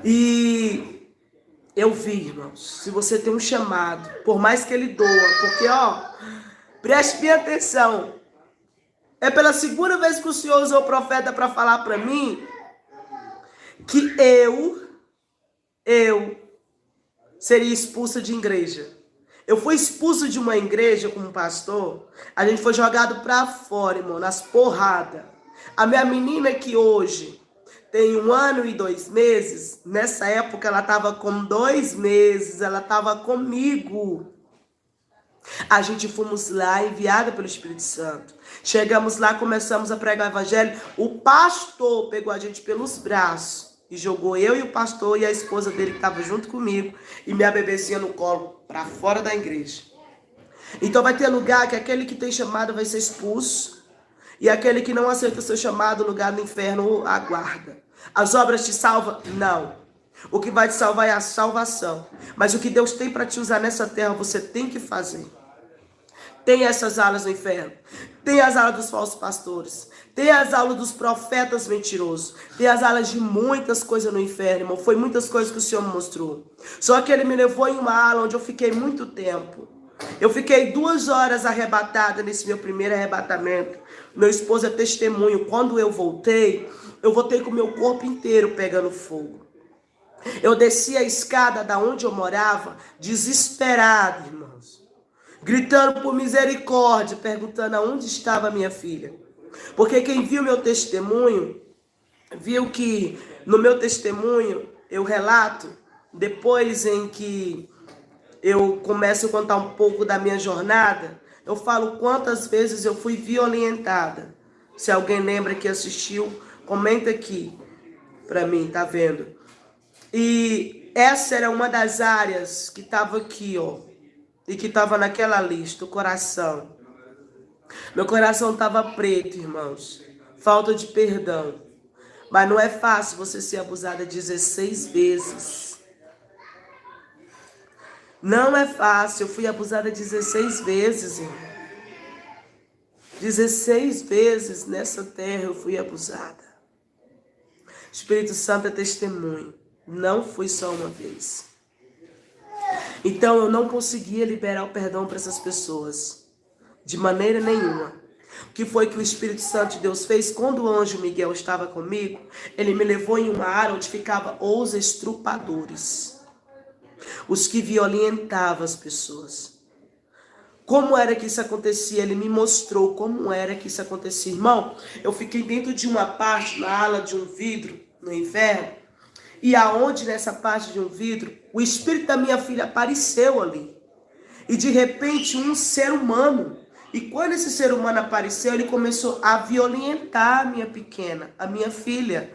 E eu vi, irmãos, se você tem um chamado, por mais que ele doa, porque, preste bem atenção. É pela segunda vez que o Senhor usou o profeta para falar para mim que eu seria expulsa de igreja. Eu fui expulso de uma igreja como pastor, a gente foi jogado para fora, irmão, nas porradas. A minha menina que hoje tem 1 ano e 2 meses, nessa época ela estava com 2 meses, ela estava comigo. A gente fomos lá, enviada pelo Espírito Santo. Chegamos lá, começamos a pregar o evangelho. O pastor pegou a gente pelos braços e jogou eu e o pastor e a esposa dele que estava junto comigo e minha bebezinha no colo para fora da igreja. Então vai ter lugar que aquele que tem chamado vai ser expulso e aquele que não aceita o seu chamado, o lugar do inferno aguarda. As obras te salvam? Não. O que vai te salvar é a salvação. Mas o que Deus tem para te usar nessa terra, você tem que fazer. Tem essas alas no inferno. Tem as alas dos falsos pastores. Tem as alas dos profetas mentirosos. Tem as alas de muitas coisas no inferno, irmão. Foi muitas coisas que o Senhor me mostrou. Só que Ele me levou em uma ala onde eu fiquei muito tempo. Eu fiquei 2 horas arrebatada nesse meu primeiro arrebatamento. Meu esposo é testemunho. Quando eu voltei com o meu corpo inteiro pegando fogo. Eu desci a escada da onde eu morava, desesperado, irmãos. Gritando por misericórdia, perguntando aonde estava a minha filha. Porque quem viu meu testemunho, viu que no meu testemunho, eu relato, depois em que eu começo a contar um pouco da minha jornada, eu falo quantas vezes eu fui violentada. Se alguém lembra que assistiu, comenta aqui pra mim, tá vendo? E essa era uma das áreas que estava aqui, e que estava naquela lista, o coração. Meu coração estava preto, irmãos. Falta de perdão. Mas não é fácil você ser abusada 16 vezes. Não é fácil. Eu fui abusada 16 vezes, irmão. 16 vezes nessa terra eu fui abusada. O Espírito Santo é testemunho. Não fui só uma vez. Então eu não conseguia liberar o perdão para essas pessoas. De maneira nenhuma. O que foi que o Espírito Santo de Deus fez? Quando o anjo Miguel estava comigo, ele me levou em uma área onde ficavam os estrupadores. Os que violentavam as pessoas. Como era que isso acontecia? Ele me mostrou como era que isso acontecia. Irmão, eu fiquei dentro de uma parte, na ala de um vidro, no inferno. E aonde nessa parte de um vidro, o espírito da minha filha apareceu ali. E de repente um ser humano E quando esse ser humano apareceu, ele começou a violentar a minha pequena, a minha filha.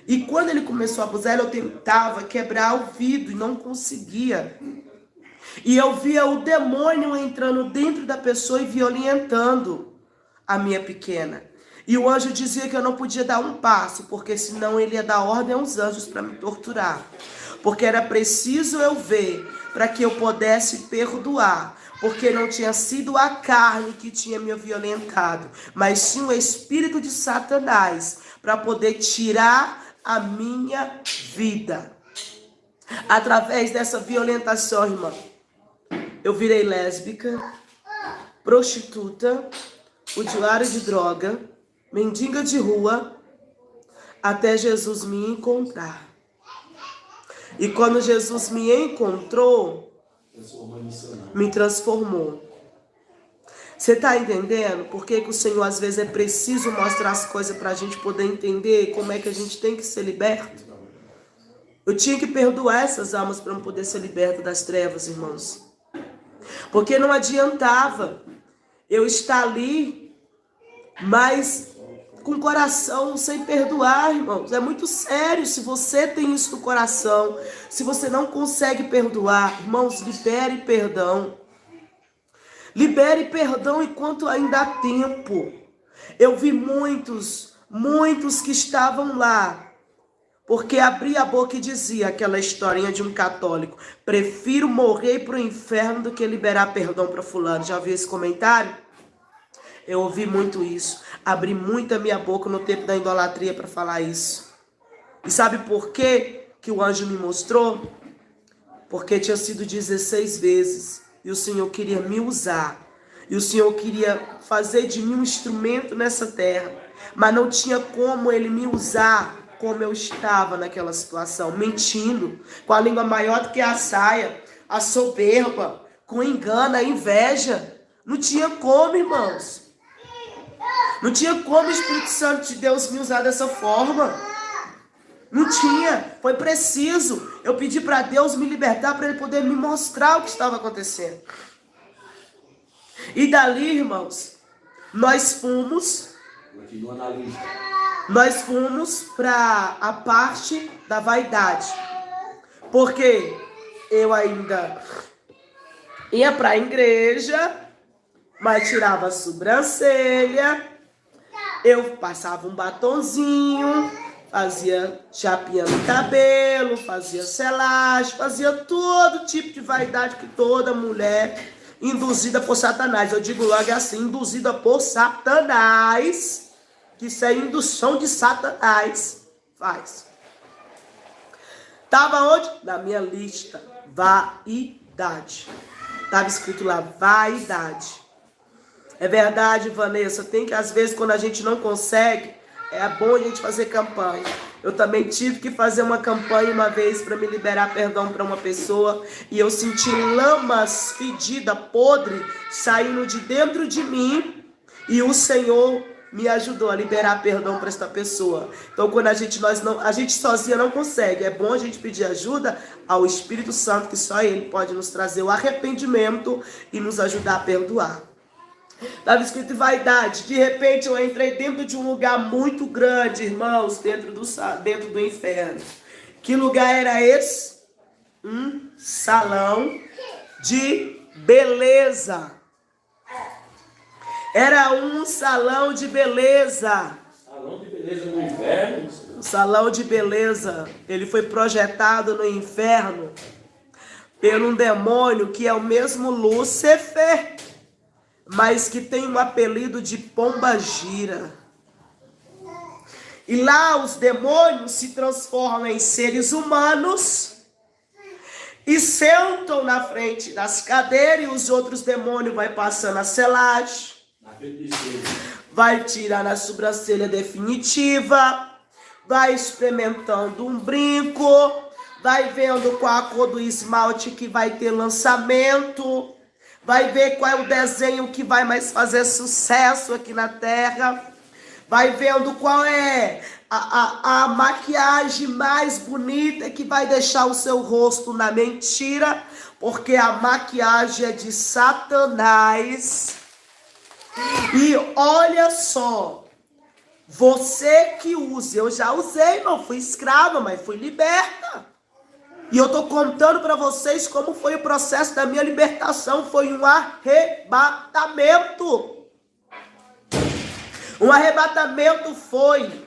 E quando ele começou a abusar, eu tentava quebrar o vidro e não conseguia. E eu via o demônio entrando dentro da pessoa e violentando a minha pequena. E o anjo dizia que eu não podia dar um passo, porque senão ele ia dar ordem aos anjos para me torturar. Porque era preciso eu ver para que eu pudesse perdoar. Porque não tinha sido a carne que tinha me violentado, mas sim o espírito de Satanás para poder tirar a minha vida. Através dessa violentação, irmã, eu virei lésbica, prostituta, usuária de droga, mendiga de rua, até Jesus me encontrar. E quando Jesus me encontrou, me transformou. Você está entendendo por que o Senhor às vezes é preciso mostrar as coisas para a gente poder entender como é que a gente tem que ser liberto? Eu tinha que perdoar essas almas para eu poder ser liberto das trevas, irmãos. Porque não adiantava eu estar ali, mas com coração sem perdoar, irmãos. É muito sério. Se você tem isso no coração, se você não consegue perdoar, irmãos, libere perdão. Libere perdão enquanto ainda há tempo. Eu vi muitos que estavam lá, porque abria a boca e dizia aquela historinha de um católico: prefiro morrer para o inferno do que liberar perdão para fulano. Já viu esse comentário? Eu ouvi muito isso. Abri muito a minha boca no tempo da idolatria para falar isso. E sabe por quê que o anjo me mostrou? Porque tinha sido 16 vezes. E o Senhor queria me usar. E o Senhor queria fazer de mim um instrumento nessa terra. Mas não tinha como ele me usar como eu estava naquela situação. Mentindo, com a língua maior do que a saia, a soberba, com engano, a inveja. Não tinha como, irmãos. Não tinha como o Espírito Santo de Deus me usar dessa forma. Não tinha. Foi preciso eu pedir para Deus me libertar, para Ele poder me mostrar o que estava acontecendo. E dali, irmãos, nós fomos para a parte da vaidade. Porque eu ainda ia para a igreja, mas tirava a sobrancelha, eu passava um batonzinho, fazia chapinha no cabelo, fazia selagem, fazia todo tipo de vaidade que toda mulher induzida por Satanás. Eu digo logo assim, induzida por Satanás, que isso é indução de Satanás, faz. Estava onde? Na minha lista, vaidade. Estava escrito lá, vaidade. É verdade, Vanessa, tem que às vezes quando a gente não consegue, é bom a gente fazer campanha. Eu também tive que fazer uma campanha uma vez para me liberar perdão para uma pessoa. E eu senti lamas fedidas, podre, saindo de dentro de mim. E o Senhor me ajudou a liberar perdão para esta pessoa. Então quando a gente sozinha não consegue. É bom a gente pedir ajuda ao Espírito Santo, que só Ele pode nos trazer o arrependimento e nos ajudar a perdoar. Estava escrito vaidade. De repente eu entrei dentro de um lugar muito grande, irmãos, dentro do inferno. Que lugar era esse? Um salão de beleza. Era um salão de beleza. Salão de beleza no inferno? Um salão de beleza. Ele foi projetado no inferno por um demônio que é o mesmo Lúcifer, mas que tem um apelido de pombagira. E lá os demônios se transformam em seres humanos e sentam na frente das cadeiras, e os outros demônios vai passando a selagem, vai tirando a sobrancelha definitiva, vai experimentando um brinco, vai vendo qual a cor do esmalte que vai ter lançamento, vai ver qual é o desenho que vai mais fazer sucesso aqui na terra. Vai vendo qual é a maquiagem mais bonita que vai deixar o seu rosto na mentira. Porque a maquiagem é de Satanás. E olha só, você que usa, eu já usei, irmão, fui escrava, mas fui liberta. E eu tô contando para vocês como foi o processo da minha libertação, foi um arrebatamento. Um arrebatamento foi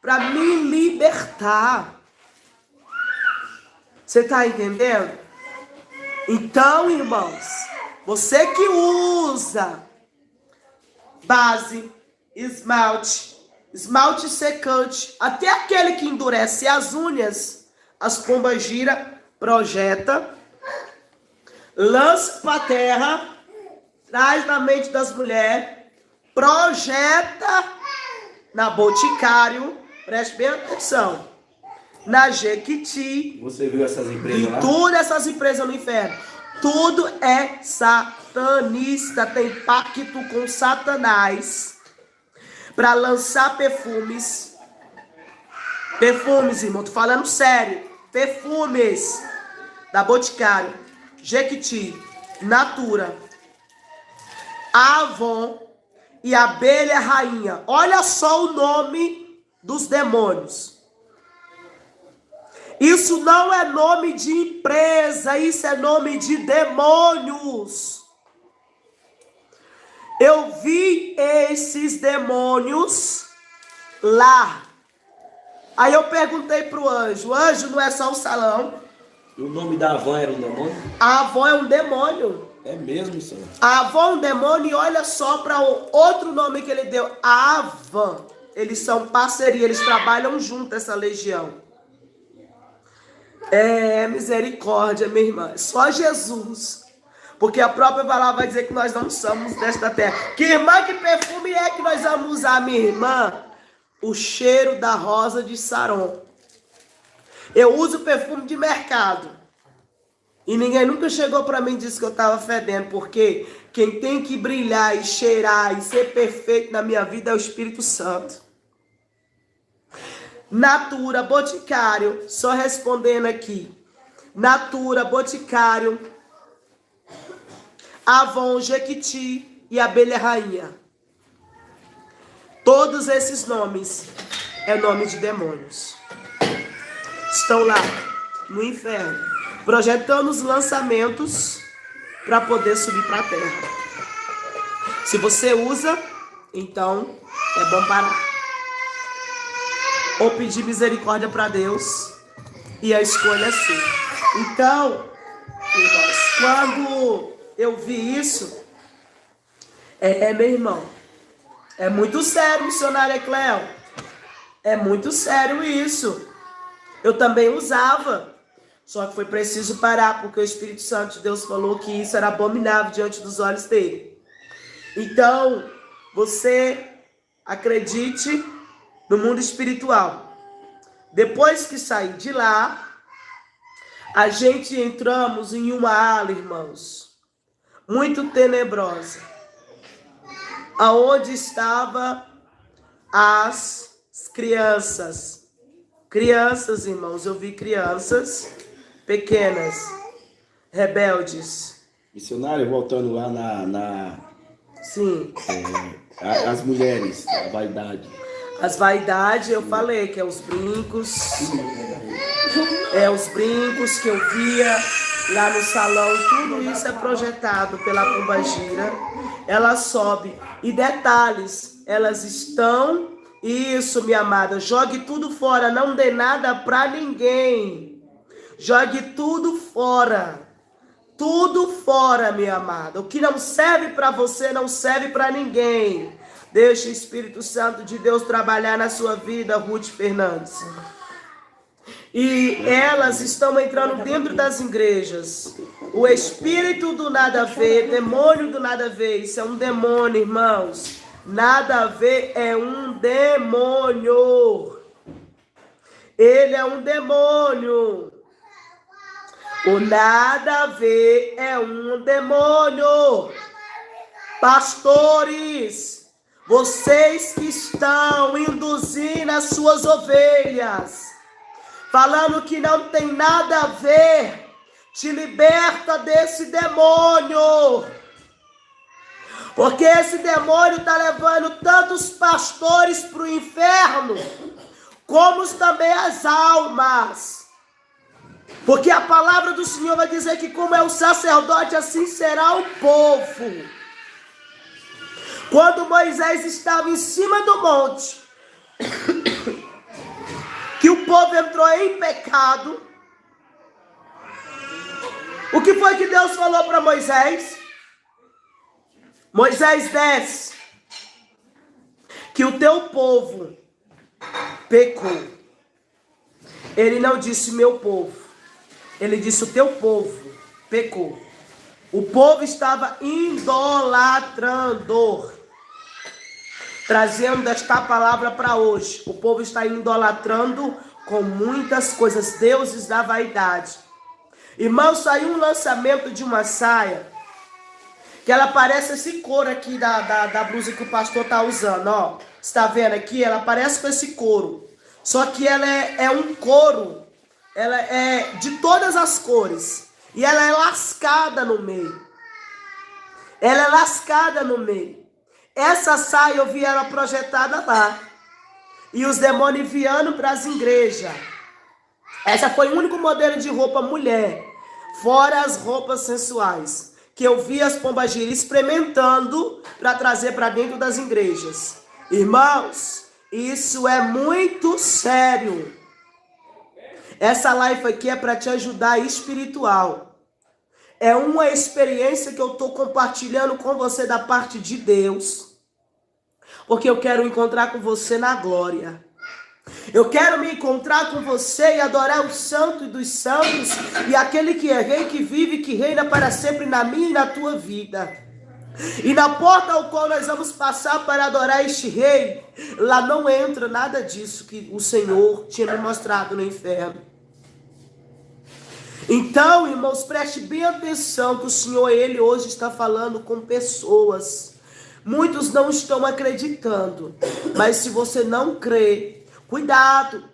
para me libertar. Você tá entendendo? Então, irmãos, você que usa base, esmalte secante, até aquele que endurece as unhas, as pombas gira, projeta, lança para a terra, traz na mente das mulheres, projeta na Boticário, preste bem atenção, na Jequiti. Você viu essas empresas lá? Tudo essas empresas no inferno. Tudo é satanista, tem pacto com Satanás para lançar perfumes. Perfumes, irmão, tô falando sério. Perfumes da Boticário, Jequiti, Natura, Avon e Abelha Rainha. Olha só o nome dos demônios. Isso não é nome de empresa, isso é nome de demônios. Eu vi esses demônios lá. Aí eu perguntei pro anjo, anjo não é só um salão? O nome da Avon era um demônio? A Avon é um demônio. É mesmo, senhor? A Avon é um demônio e olha só para o outro nome que ele deu, a Avan. Eles são parceria, eles trabalham junto, essa legião. É misericórdia, minha irmã. Só Jesus. Porque a própria palavra vai dizer que nós não somos desta terra. Que irmã, que perfume é que nós vamos usar, minha irmã? O cheiro da rosa de Saron. Eu uso perfume de mercado. E ninguém nunca chegou para mim e disse que eu estava fedendo. Porque quem tem que brilhar e cheirar e ser perfeito na minha vida é o Espírito Santo. Natura, Boticário, só respondendo aqui. Natura, Boticário, Avon, Jequiti e Abelha Rainha. Todos esses nomes é nome de demônios. Estão lá no inferno, projetando os lançamentos para poder subir para a terra. Se você usa, então é bom parar. Ou pedir misericórdia para Deus. E a escolha é sua. Então, irmãos, quando eu vi isso, meu irmão, é muito sério, missionária Cleo. É muito sério isso. Eu também usava. Só que foi preciso parar, porque o Espírito Santo de Deus falou que isso era abominável diante dos olhos dele. Então, você acredite no mundo espiritual. Depois que saí de lá, a gente entramos em uma ala, irmãos, muito tenebrosa, aonde estava as crianças. Crianças, irmãos, eu vi crianças pequenas, rebeldes. Missionário, voltando lá Sim. As mulheres, a vaidade. As vaidades, eu falei que é os brincos. É os brincos que eu via lá no salão. Tudo isso é projetado pela pombagira. Ela sobe. E detalhes, elas estão... Isso, minha amada. Jogue tudo fora. Não dê nada pra ninguém. Jogue tudo fora. Tudo fora, minha amada. O que não serve pra você, não serve pra ninguém. Deixe o Espírito Santo de Deus trabalhar na sua vida, Ruth Fernandes. E elas estão entrando dentro das igrejas. O espírito do nada a ver, demônio do nada a ver. Isso é um demônio, irmãos. Nada a ver é um demônio. Ele é um demônio. O nada a ver é um demônio. Pastores, vocês que estão induzindo as suas ovelhas, falando que não tem nada a ver, te liberta desse demônio. Porque esse demônio está levando tantos pastores para o inferno, como também as almas. Porque a palavra do Senhor vai dizer que como é o sacerdote, assim será o povo. Quando Moisés estava em cima do monte, que o povo entrou em pecado, o que foi que Deus falou para Moisés? Moisés, desce, que o teu povo pecou. Ele não disse meu povo, ele disse o teu povo pecou. O povo estava idolatrando. Trazendo esta palavra para hoje. O povo está idolatrando com muitas coisas, deuses da vaidade. Irmão, saiu um lançamento de uma saia, que ela parece esse couro aqui da blusa que o pastor está usando, ó. Está vendo aqui? Ela parece com esse couro. Só que ela é um couro, ela é de todas as cores. E ela é lascada no meio. Ela é lascada no meio. Essa saia eu vi ela projetada lá. E os demônios enviando para as igrejas. Essa foi o único modelo de roupa mulher. Fora as roupas sensuais. Que eu vi as pombagiras experimentando para trazer para dentro das igrejas. Irmãos, isso é muito sério. Essa live aqui é para te ajudar espiritual. É uma experiência que eu estou compartilhando com você da parte de Deus. Porque eu quero encontrar com você na glória. Eu quero me encontrar com você e adorar o Santo dos Santos. E aquele que é rei, que vive, que reina para sempre na minha e na tua vida. E na porta ao qual nós vamos passar para adorar este rei, lá não entra nada disso que o Senhor tinha me mostrado no inferno. Então, irmãos, preste bem atenção que o Senhor, Ele hoje está falando com pessoas. Muitos não estão acreditando, mas se você não crê, cuidado.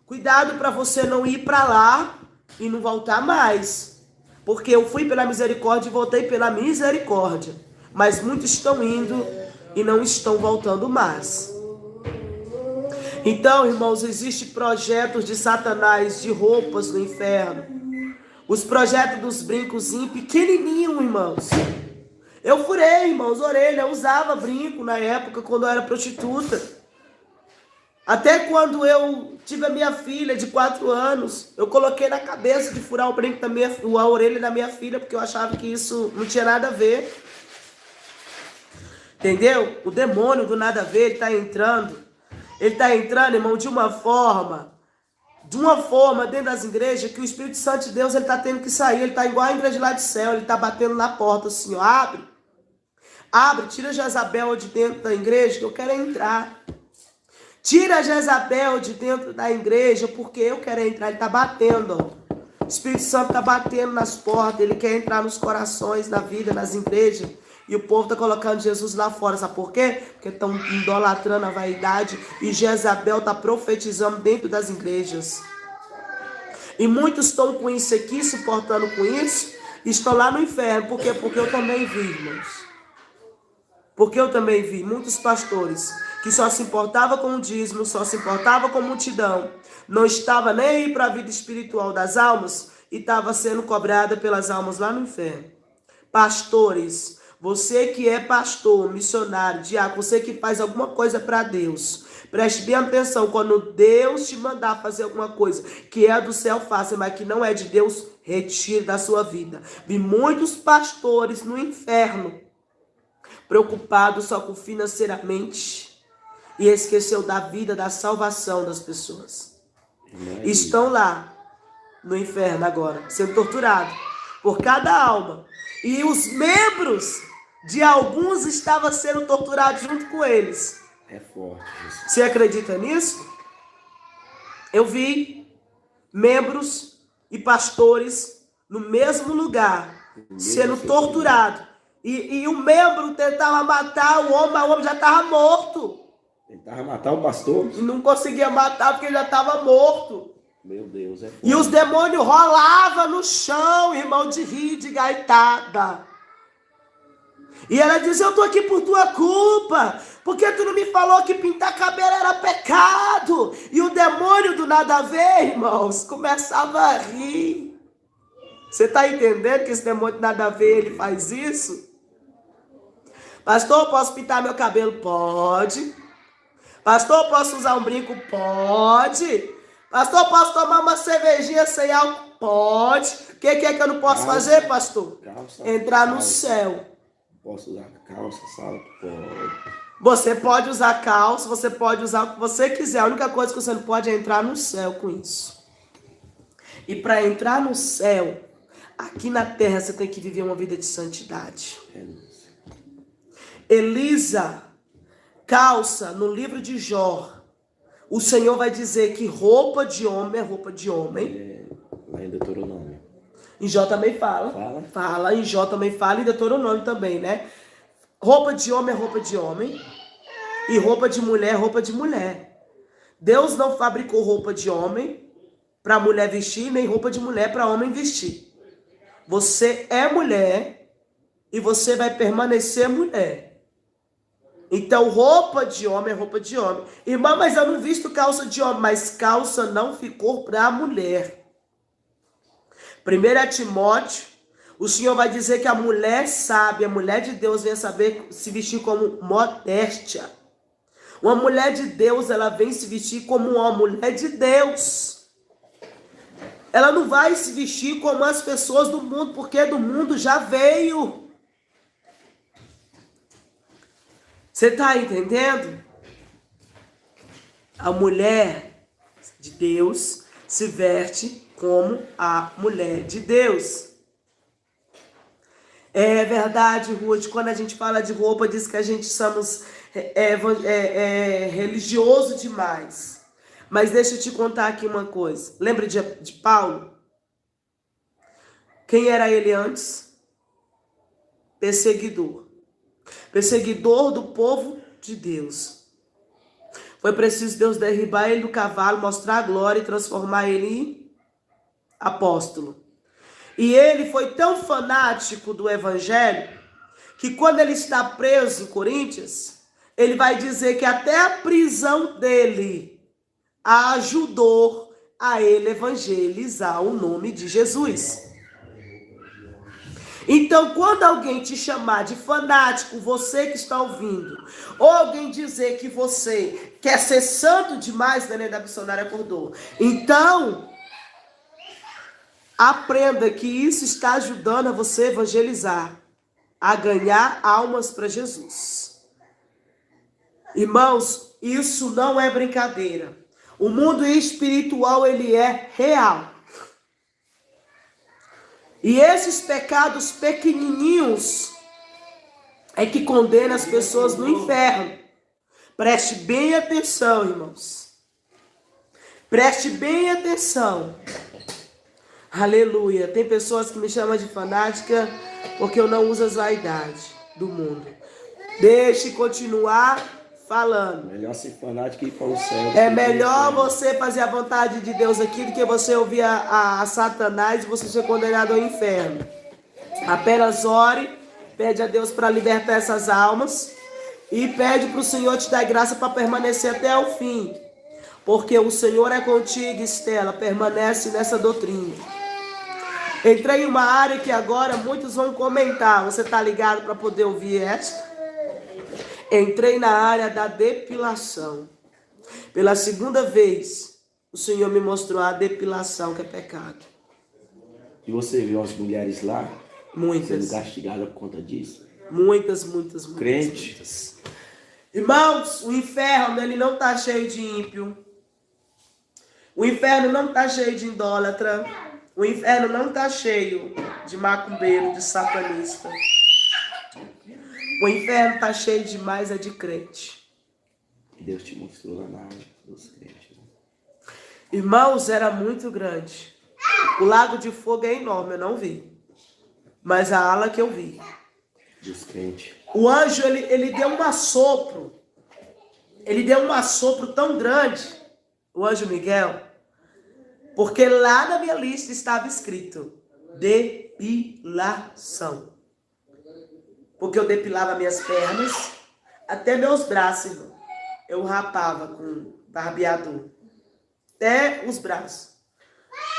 Cuidado para você não ir para lá e não voltar mais. Porque eu fui pela misericórdia e voltei pela misericórdia. Mas muitos estão indo e não estão voltando mais. Então, irmãos, existem projetos de Satanás de roupas no inferno. Os projetos dos brincozinhos pequenininhos, irmãos. Eu furei, irmãos, orelha. Eu usava brinco na época, quando eu era prostituta. Até quando eu tive a minha filha de 4 anos, eu coloquei na cabeça de furar o brinco a orelha da minha filha, porque eu achava que isso não tinha nada a ver. Entendeu? O demônio do nada a ver, ele está entrando. Ele está entrando, irmão, de uma forma dentro das igrejas, que o Espírito Santo de Deus, ele está tendo que sair. Ele está igual a igreja lá de céu, ele está batendo na porta assim, ó, abre, tira Jezabel de dentro da igreja, que eu quero entrar. Tira Jezabel de dentro da igreja, porque eu quero entrar. Ele está batendo, ó. O Espírito Santo está batendo nas portas, ele quer entrar nos corações, na vida, nas igrejas. E o povo está colocando Jesus lá fora, sabe por quê? Porque estão idolatrando a vaidade e Jezabel está profetizando dentro das igrejas. E muitos estão com isso aqui, suportando com isso, e estão lá no inferno. Por quê? Porque eu também vi, irmãos. Porque eu também vi muitos pastores que só se importava com o dízimo, só se importava com a multidão, não estava nem aí para a vida espiritual das almas e estava sendo cobrada pelas almas lá no inferno. Pastores, você que é pastor, missionário, diácono, você que faz alguma coisa para Deus, preste bem atenção, quando Deus te mandar fazer alguma coisa que é do céu, faça, mas que não é de Deus, retire da sua vida. Vi muitos pastores no inferno, preocupados só com financeiramente, e esqueceu da vida, da salvação das pessoas. Estão lá no inferno agora, sendo torturados por cada alma. E os membros de alguns estavam sendo torturados junto com eles. É forte isso. Você acredita nisso? Eu vi membros e pastores no mesmo lugar, sendo torturados. E o membro tentava matar o homem, mas o homem já estava morto. Tentava matar o pastor? E não conseguia matar porque ele já estava morto. Meu Deus, é forte. E os demônios rolavam no chão, irmão, de rir, de gaitada. E ela diz, eu tô aqui por tua culpa, porque tu não me falou que pintar cabelo era pecado. E o demônio do nada a ver, irmãos, começava a rir. Você tá entendendo que esse demônio do nada a ver, ele faz isso? Pastor, posso pintar meu cabelo? Pode. Pastor, posso usar um brinco? Pode. Pastor, posso tomar uma cervejinha sem álcool? Pode. O que é que eu não posso fazer, pastor? Entrar no céu. Posso usar calça, salto? Pode. Você pode usar calça, você pode usar o que você quiser. A única coisa que você não pode é entrar no céu com isso. E para entrar no céu, aqui na terra você tem que viver uma vida de santidade. Elisa, calça, no livro de Jó, o Senhor vai dizer que roupa de homem é roupa de homem. Lá em Deuteronômio. Em Jó também fala. Fala, em Jó também fala, e em Deuteronômio também, né? Roupa de homem é roupa de homem. E roupa de mulher é roupa de mulher. Deus não fabricou roupa de homem para mulher vestir, nem roupa de mulher para homem vestir. Você é mulher e você vai permanecer mulher. Então, roupa de homem é roupa de homem. Irmã, mas eu não visto calça de homem. Mas calça não ficou para a mulher. 1 Timóteo, o Senhor vai dizer que a mulher sábia, a mulher de Deus, vem saber se vestir como modéstia. Uma mulher de Deus, ela vem se vestir como uma mulher de Deus. Ela não vai se vestir como as pessoas do mundo, porque do mundo já veio. Você está entendendo? A mulher de Deus se veste como a mulher de Deus. É verdade, Ruth, quando a gente fala de roupa, diz que a gente somos religioso demais. Mas deixa eu te contar aqui uma coisa. Lembra de Paulo? Quem era ele antes? Perseguidor. Perseguidor do povo de Deus. Foi preciso Deus derribar ele do cavalo, mostrar a glória e transformar ele em apóstolo. E ele foi tão fanático do evangelho que quando ele está preso em Coríntios, ele vai dizer que até a prisão dele ajudou a ele evangelizar o nome de Jesus. Então, quando alguém te chamar de fanático, você que está ouvindo, ou alguém dizer que você quer ser santo demais, Neném da Missionária acordou. Então, aprenda que isso está ajudando a você evangelizar, a ganhar almas para Jesus. Irmãos, isso não é brincadeira. O mundo espiritual, ele é real. E esses pecados pequenininhos é que condenam as pessoas no inferno. Preste bem atenção, irmãos. Preste bem atenção. Aleluia. Tem pessoas que me chamam de fanática porque eu não uso as vaidades do mundo. Deixe continuar falando. Melhor ser fanático e ir para o céu. É melhor você fazer a vontade de Deus aqui do que você ouvir a Satanás e você ser condenado ao inferno. Apenas ore, pede a Deus para libertar essas almas e pede para o Senhor te dar graça para permanecer até o fim. Porque o Senhor é contigo, Estela, permanece nessa doutrina. Entrei em uma área que agora muitos vão comentar. Você está ligado para poder ouvir esta? Entrei na área da depilação. Pela segunda vez, o Senhor me mostrou a depilação, que é pecado. E você viu as mulheres lá? Muitas. Sendo castigadas por conta disso? Muitas. Crente. Muitas. Irmãos, o inferno, ele não está cheio de ímpio. O inferno não está cheio de idólatra. O inferno não está cheio de macumbeiro, de satanista. O inferno está cheio demais de crente. Deus te mostrou lá na área dos crentes. Irmãos, era muito grande. O lago de fogo é enorme, eu não vi. Mas a ala que eu vi. Dos crentes. O anjo, ele deu um assopro. Ele deu um assopro tão grande, o anjo Miguel, porque lá na minha lista estava escrito depilação. Porque eu depilava minhas pernas, até meus braços, irmão. Eu rapava com barbeador. Até os braços.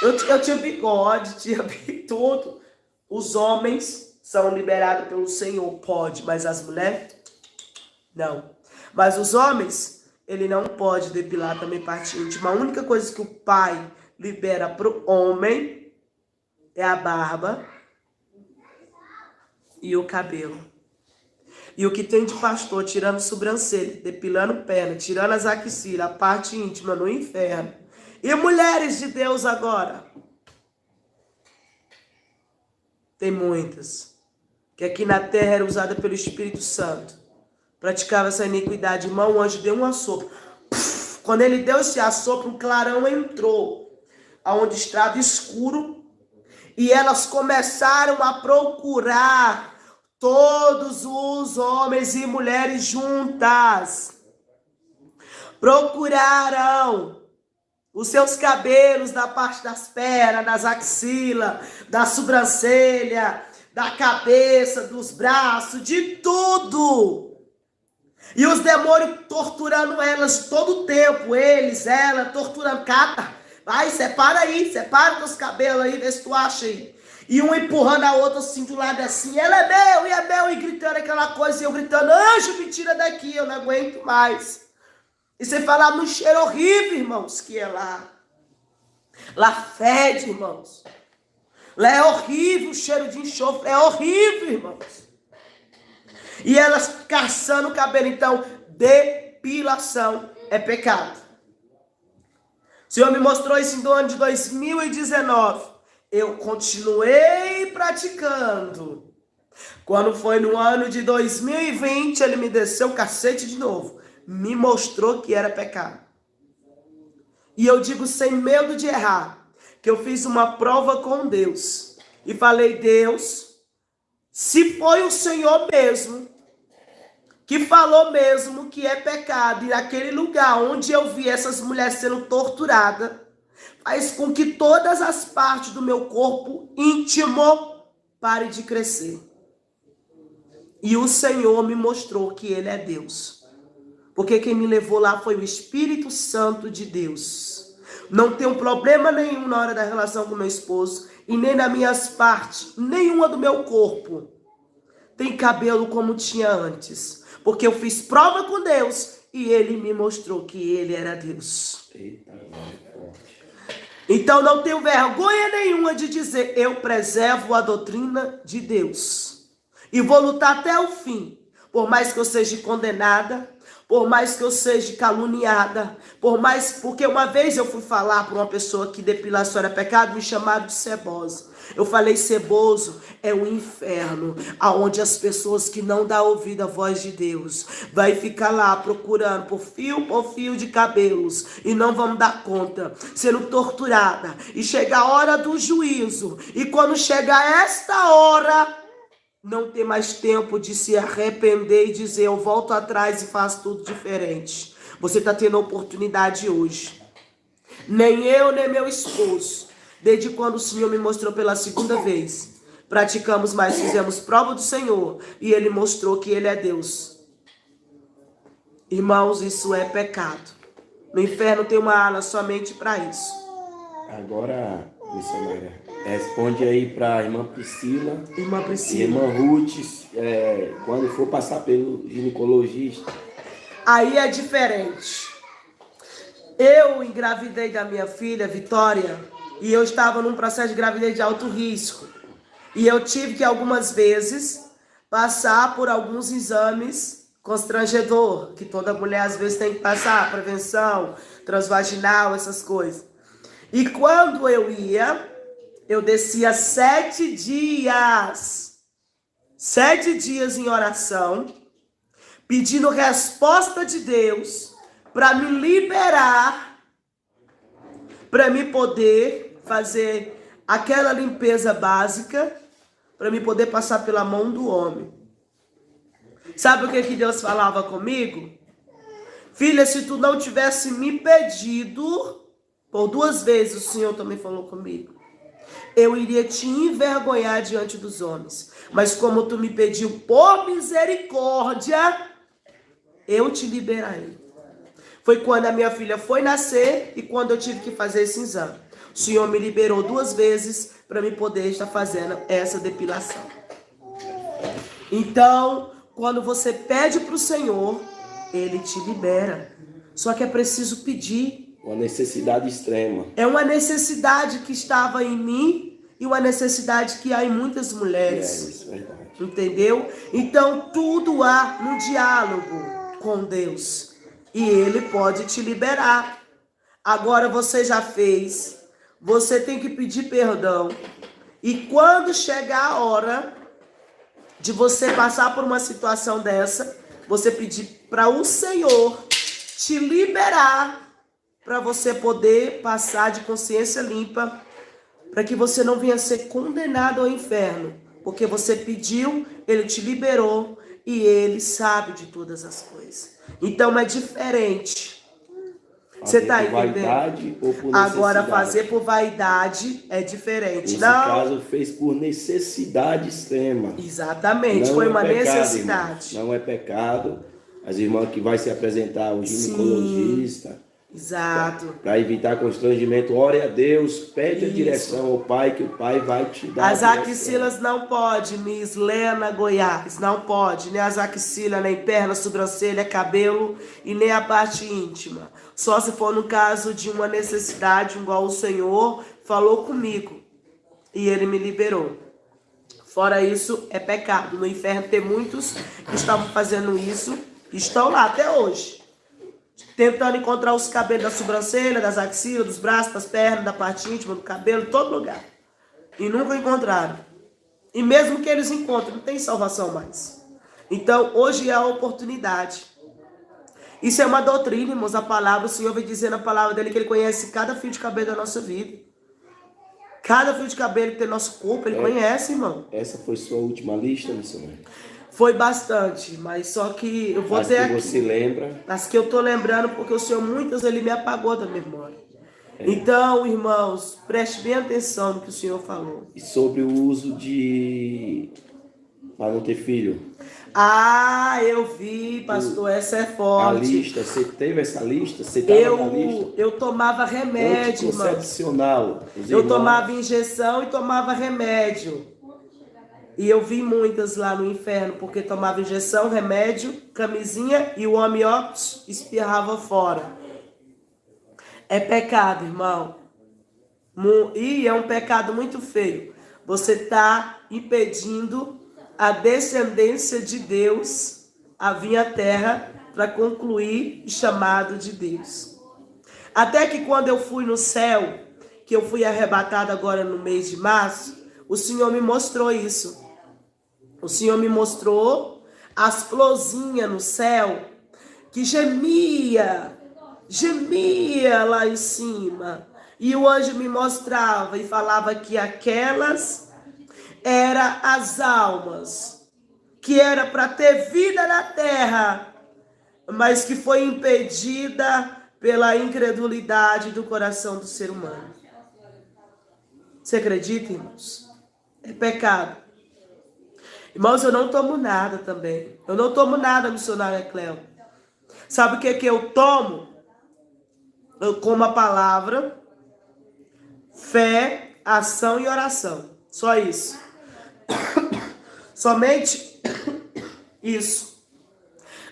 Eu tinha bigode, tinha tudo. Os homens são liberados pelo Senhor, pode, mas as mulheres, não. Mas os homens, ele não pode depilar também parte íntima. A única coisa que o pai libera para o homem é a barba e o cabelo. E o que tem de pastor tirando sobrancelha, depilando perna, tirando as axilas, a parte íntima no inferno. E mulheres de Deus agora? Tem muitas. Que aqui na terra era usada pelo Espírito Santo. Praticava essa iniquidade. Irmão, o anjo deu um assopro. Quando ele deu esse assopro, um clarão entrou. Aonde estava escuro. E elas começaram a procurar todos os homens e mulheres juntas. Procuraram os seus cabelos da parte das pernas, das axilas, da sobrancelha, da cabeça, dos braços, de tudo. E os demônios torturando elas todo o tempo. Eles, ela, torturando. Cata, vai, separa aí, separa teus cabelos aí, vê se tu acha aí. E um empurrando a outra assim, do lado assim, ela é meu, e gritando aquela coisa, e eu gritando, anjo, me tira daqui, eu não aguento mais. E você falar no cheiro horrível, irmãos, que é lá. Lá fede, irmãos. Lá é horrível, o cheiro de enxofre, é horrível, irmãos. E elas caçando o cabelo, então, depilação é pecado. O Senhor me mostrou isso no ano de 2019. Eu continuei praticando. Quando foi no ano de 2020, ele me desceu o cacete de novo. Me mostrou que era pecado. E eu digo sem medo de errar, que eu fiz uma prova com Deus. E falei, Deus, se foi o Senhor mesmo, que falou mesmo que é pecado, e naquele lugar onde eu vi essas mulheres sendo torturadas, faz com que todas as partes do meu corpo íntimo parem de crescer. E o Senhor me mostrou que Ele é Deus. Porque quem me levou lá foi o Espírito Santo de Deus. Não tenho problema nenhum na hora da relação com meu esposo. E nem nas minhas partes, nenhuma do meu corpo tem cabelo como tinha antes. Porque eu fiz prova com Deus e Ele me mostrou que Ele era Deus. Então não tenho vergonha nenhuma de dizer, eu preservo a doutrina de Deus. E vou lutar até o fim. Por mais que eu seja condenada, por mais que eu seja caluniada, porque uma vez eu fui falar para uma pessoa que depilação era pecado, me chamaram de cebosa. Eu falei, ceboso é o inferno, aonde as pessoas que não dão ouvido à voz de Deus vai ficar lá procurando por fio de cabelos e não vão dar conta, sendo torturada. E chega a hora do juízo, e quando chegar esta hora, não tem mais tempo de se arrepender e dizer, eu volto atrás e faço tudo diferente. Você está tendo a oportunidade hoje. Nem eu, nem meu esposo, desde quando o Senhor me mostrou pela segunda vez, praticamos mais, fizemos prova do Senhor, e Ele mostrou que Ele é Deus. Irmãos, isso é pecado. No inferno tem uma ala somente para isso. Agora, missionária, responde aí para a irmã Priscila. Irmã Priscila. E irmã Ruth, quando for passar pelo ginecologista. Aí é diferente. Eu engravidei da minha filha, Vitória, e eu estava num processo de gravidez de alto risco. E eu tive que algumas vezes passar por alguns exames constrangedor, que toda mulher às vezes tem que passar, prevenção, transvaginal, essas coisas. E quando eu ia, eu descia 7 dias. 7 dias em oração, pedindo resposta de Deus para me liberar, para me poder fazer aquela limpeza básica, para me poder passar pela mão do homem. Sabe o que Deus falava comigo? Filha, se tu não tivesse me pedido, por 2 vezes o Senhor também falou comigo. eu iria te envergonhar diante dos homens. Mas como tu me pediu por misericórdia, eu te liberarei. Foi quando a minha filha foi nascer e quando eu tive que fazer esse exame. O Senhor me liberou 2 vezes para me poder estar fazendo essa depilação. Então, quando você pede para o Senhor, Ele te libera. Só que é preciso pedir. Uma necessidade extrema. É uma necessidade que estava em mim e uma necessidade que há em muitas mulheres. Isso é verdade. Entendeu? Então, tudo há no diálogo com Deus. E Ele pode te liberar. Agora você já fez. Você tem que pedir perdão. E quando chegar a hora de você passar por uma situação dessa, você pedir para o Senhor te liberar, para você poder passar de consciência limpa, para que você não venha ser condenado ao inferno, porque você pediu, Ele te liberou e Ele sabe de todas as coisas. Então é diferente. Você está entendendo? Vaidade ou por agora fazer por vaidade é diferente. Nesse não. caso fez por necessidade extrema. Exatamente, não foi é uma pecado, necessidade. Irmão. Não é pecado. As irmãs que vai se apresentar ao ginecologista. Sim, exato. Para evitar constrangimento, ore a Deus, pede a direção ao Pai, que o Pai vai te dar. As axilas não pode, Miss Lena Goiás, não pode, nem as axilas, nem perna, sobrancelha, cabelo e nem a parte íntima. Só se for no caso de uma necessidade, igual o Senhor falou comigo e Ele me liberou. Fora isso, é pecado. No inferno tem muitos que estavam fazendo isso, que estão lá até hoje, tentando encontrar os cabelos da sobrancelha, das axilas, dos braços, das pernas, da parte íntima, do cabelo, em todo lugar. E nunca encontraram. E mesmo que eles encontrem, não tem salvação mais. Então, hoje é a oportunidade. Isso é uma doutrina, irmãos. A palavra, o Senhor vem dizer na palavra dele que Ele conhece cada fio de cabelo da nossa vida. Cada fio de cabelo que tem nosso corpo, Ele conhece, irmão. Essa foi sua última lista, missionário? Foi bastante, mas só que eu vou ter aqui. As que você lembra? As que eu tô lembrando, porque o Senhor, muitas, Ele me apagou da memória. Então, irmãos, preste bem atenção no que o Senhor falou. E sobre o uso de... para não ter filho? Ah, eu vi, pastor, essa é forte. A lista, você teve essa lista? Você estava na lista? Eu tomava remédio, irmão. Anticoncepcional. Eu tomava injeção e tomava remédio. E eu vi muitas lá no inferno, porque tomava injeção, remédio, camisinha e o homem, ó, espirrava fora. É pecado, irmão. E é um pecado muito feio. Você está impedindo a descendência de Deus a vir à terra para concluir o chamado de Deus. Até que quando eu fui no céu, que eu fui arrebatado agora no mês de março, o Senhor me mostrou isso. O Senhor me mostrou as florzinhas no céu que gemia lá em cima. E o anjo me mostrava e falava que aquelas eram as almas, que era para ter vida na terra, mas que foi impedida pela incredulidade do coração do ser humano. Você acredita, irmãos? É pecado. Irmãos, eu não tomo nada também. Eu não tomo nada, missionária Cleo. Sabe o que que eu tomo? Eu como a palavra, fé, ação e oração. Só isso. Somente isso.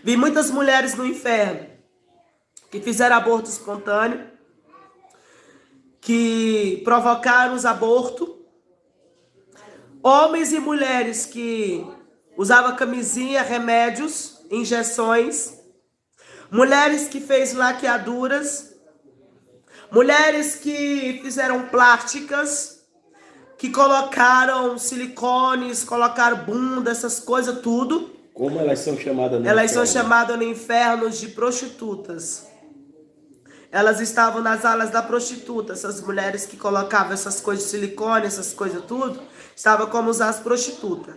Vi muitas mulheres no inferno que fizeram aborto espontâneo, que provocaram os abortos. Homens e mulheres que usavam camisinha, remédios, injeções. Mulheres que fez laqueaduras. Mulheres que fizeram plásticas, que colocaram silicones, colocaram bunda, essas coisas, tudo. Como elas são chamadas no Elas inferno? são chamadas no inferno de prostitutas. Elas estavam nas alas da prostituta. Essas mulheres que colocavam essas coisas de silicone, essas coisas tudo, estavam como as prostitutas.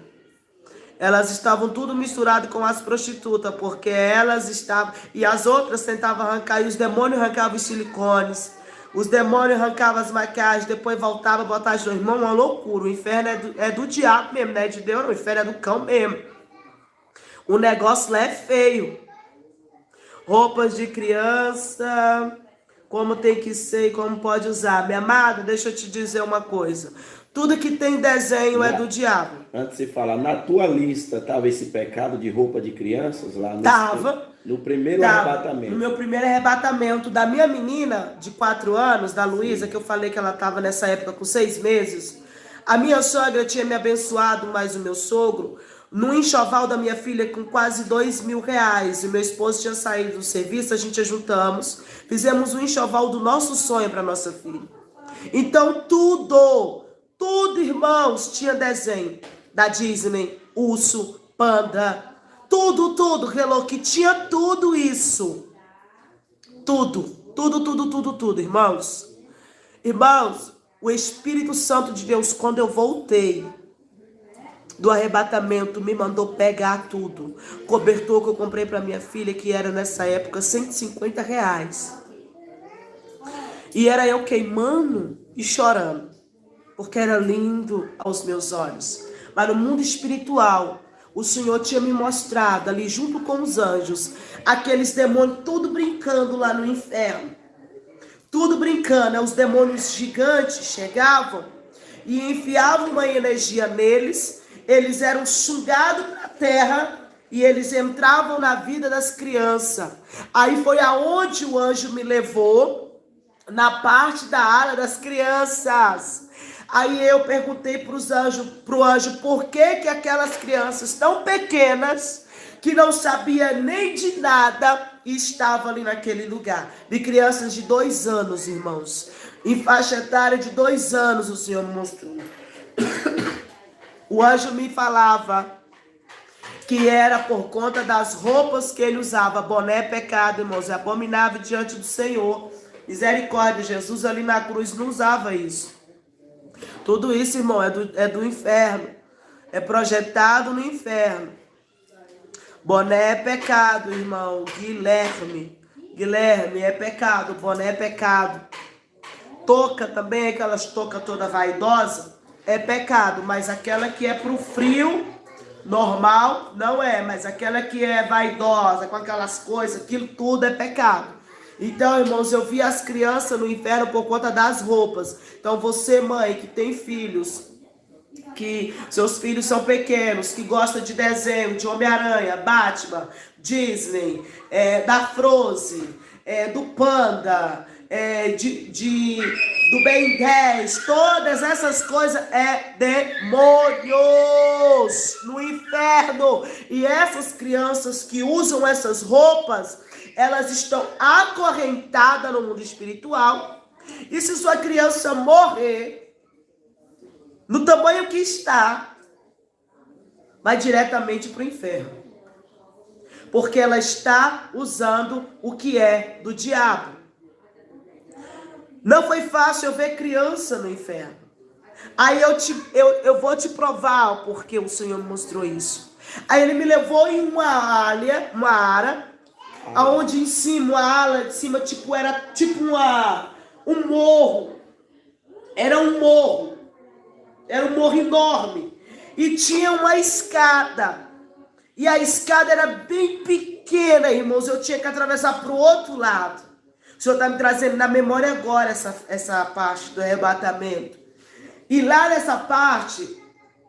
Elas estavam tudo misturado com as prostitutas, porque elas estavam... E as outras tentavam arrancar, e os demônios arrancavam os silicones. Os demônios arrancavam as maquiagens, depois voltava, botava de novo. Irmão, uma loucura. O inferno é do diabo mesmo, não é de Deus, não. O inferno é do cão mesmo. O negócio lá é feio. Roupas de criança, como tem que ser e como pode usar. Minha amada, deixa eu te dizer uma coisa. Tudo que tem desenho é do diabo. Antes de falar, na tua lista estava esse pecado de roupa de crianças lá? No primeiro arrebatamento. No meu primeiro arrebatamento da minha menina de 4 anos, da Luísa, que eu falei que ela estava nessa época com 6 meses. A minha sogra tinha me abençoado, mais o meu sogro, no enxoval da minha filha com quase R$2.000. E meu esposo tinha saído do serviço, a gente juntamos, fizemos um enxoval do nosso sonho para nossa filha. Então tudo, irmãos, tinha desenho da Disney, urso, panda, tudo, Hello Kitty, tinha tudo isso. Tudo, irmãos. Irmãos, o Espírito Santo de Deus, quando eu voltei do arrebatamento, me mandou pegar tudo. Cobertor que eu comprei para minha filha, que era nessa época R$150. E era eu queimando e chorando, porque era lindo aos meus olhos. Mas no mundo espiritual, o Senhor tinha me mostrado ali junto com os anjos, aqueles demônios tudo brincando lá no inferno. Tudo brincando, os demônios gigantes chegavam e enfiavam uma energia neles, eles eram sugados para a terra e eles entravam na vida das crianças. Aí foi aonde o anjo me levou, na parte da área das crianças. Aí eu perguntei pro anjo por que aquelas crianças tão pequenas, que não sabia nem de nada, estavam ali naquele lugar. De crianças de 2 anos, irmãos. Em faixa etária de 2 anos, o Senhor me mostrou. O anjo me falava que era por conta das roupas que ele usava. Boné é pecado, irmãos, é abominável diante do Senhor. Misericórdia, Jesus ali na cruz não usava isso. Tudo isso, irmão, é do inferno. É projetado no inferno. Boné é pecado, irmão. Guilherme é pecado. Boné é pecado. Touca também, aquelas toucas toda vaidosa, é pecado. Mas aquela que é pro frio normal, não é. Mas aquela que é vaidosa, com aquelas coisas, aquilo tudo é pecado. Então, irmãos, eu vi as crianças no inferno por conta das roupas. Então, você, mãe, que tem filhos, que seus filhos são pequenos, que gosta de desenho, de Homem-Aranha, Batman, Disney, da Frozen, do Panda, do Ben 10, todas essas coisas é demônios no inferno. E essas crianças que usam essas roupas, elas estão acorrentadas no mundo espiritual. E se sua criança morrer, no tamanho que está, vai diretamente para o inferno. Porque ela está usando o que é do diabo. Não foi fácil eu ver criança no inferno. Aí eu vou te provar porque o Senhor me mostrou isso. Aí ele me levou em uma área, aonde em cima, a ala de cima, era tipo um morro. Era um morro enorme. E tinha uma escada. E a escada era bem pequena, irmãos. Eu tinha que atravessar para o outro lado. O Senhor está me trazendo na memória agora essa parte do arrebatamento. E lá nessa parte,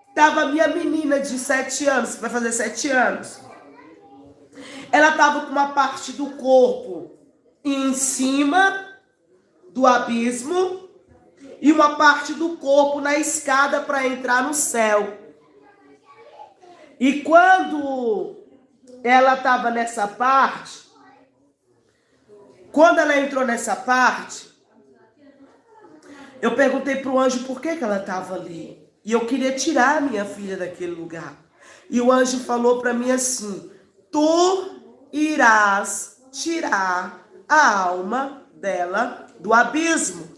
estava a minha menina de 7 anos, que vai fazer 7 anos. Ela estava com uma parte do corpo em cima do abismo e uma parte do corpo na escada para entrar no céu. E quando ela estava nessa parte, quando ela entrou nessa parte, eu perguntei para o anjo por que ela estava ali. E eu queria tirar a minha filha daquele lugar. E o anjo falou para mim assim: tu irás tirar a alma dela do abismo.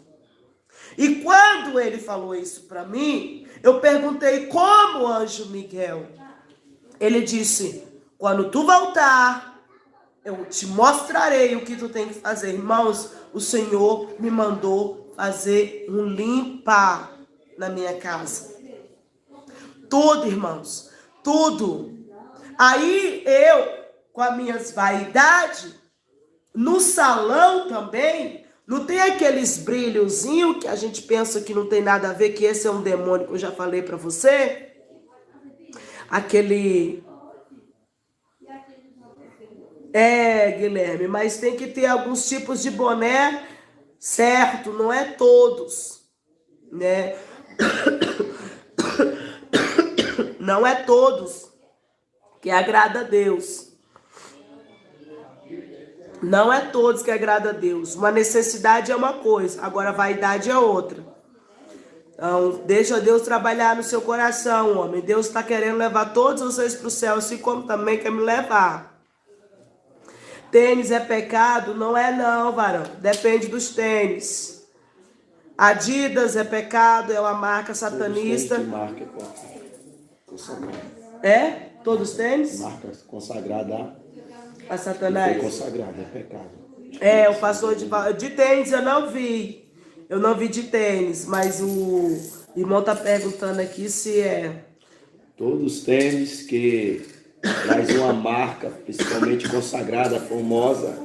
E quando ele falou isso para mim, eu perguntei como, anjo Miguel. Ele disse: quando tu voltar, eu te mostrarei o que tu tem que fazer. Irmãos, o Senhor me mandou fazer um limpa na minha casa. Tudo, irmãos, tudo. Aí eu, com as minhas vaidades, no salão também, não tem aqueles brilhozinhos que a gente pensa que não tem nada a ver, que esse é um demônio que eu já falei pra você. Aquele... Guilherme, mas tem que ter alguns tipos de boné certo, não é todos, né? Não é todos que agrada a Deus. Não é todos que agrada a Deus. Uma necessidade é uma coisa, agora a vaidade é outra. Então, deixa Deus trabalhar no seu coração, homem. Deus está querendo levar todos vocês para o céu, assim como também quer me levar. Tênis é pecado? Não é não, varão. Depende dos tênis. Adidas é pecado, é uma marca satanista. Todos marca consagrada. É? Todos os tênis? Marca consagrada a Satanás. Foi consagrada, é pecado. O pastor de tênis eu não vi. Eu não vi de tênis, mas o irmão tá perguntando aqui se é. Todos os tênis que traz uma marca, principalmente consagrada, famosa,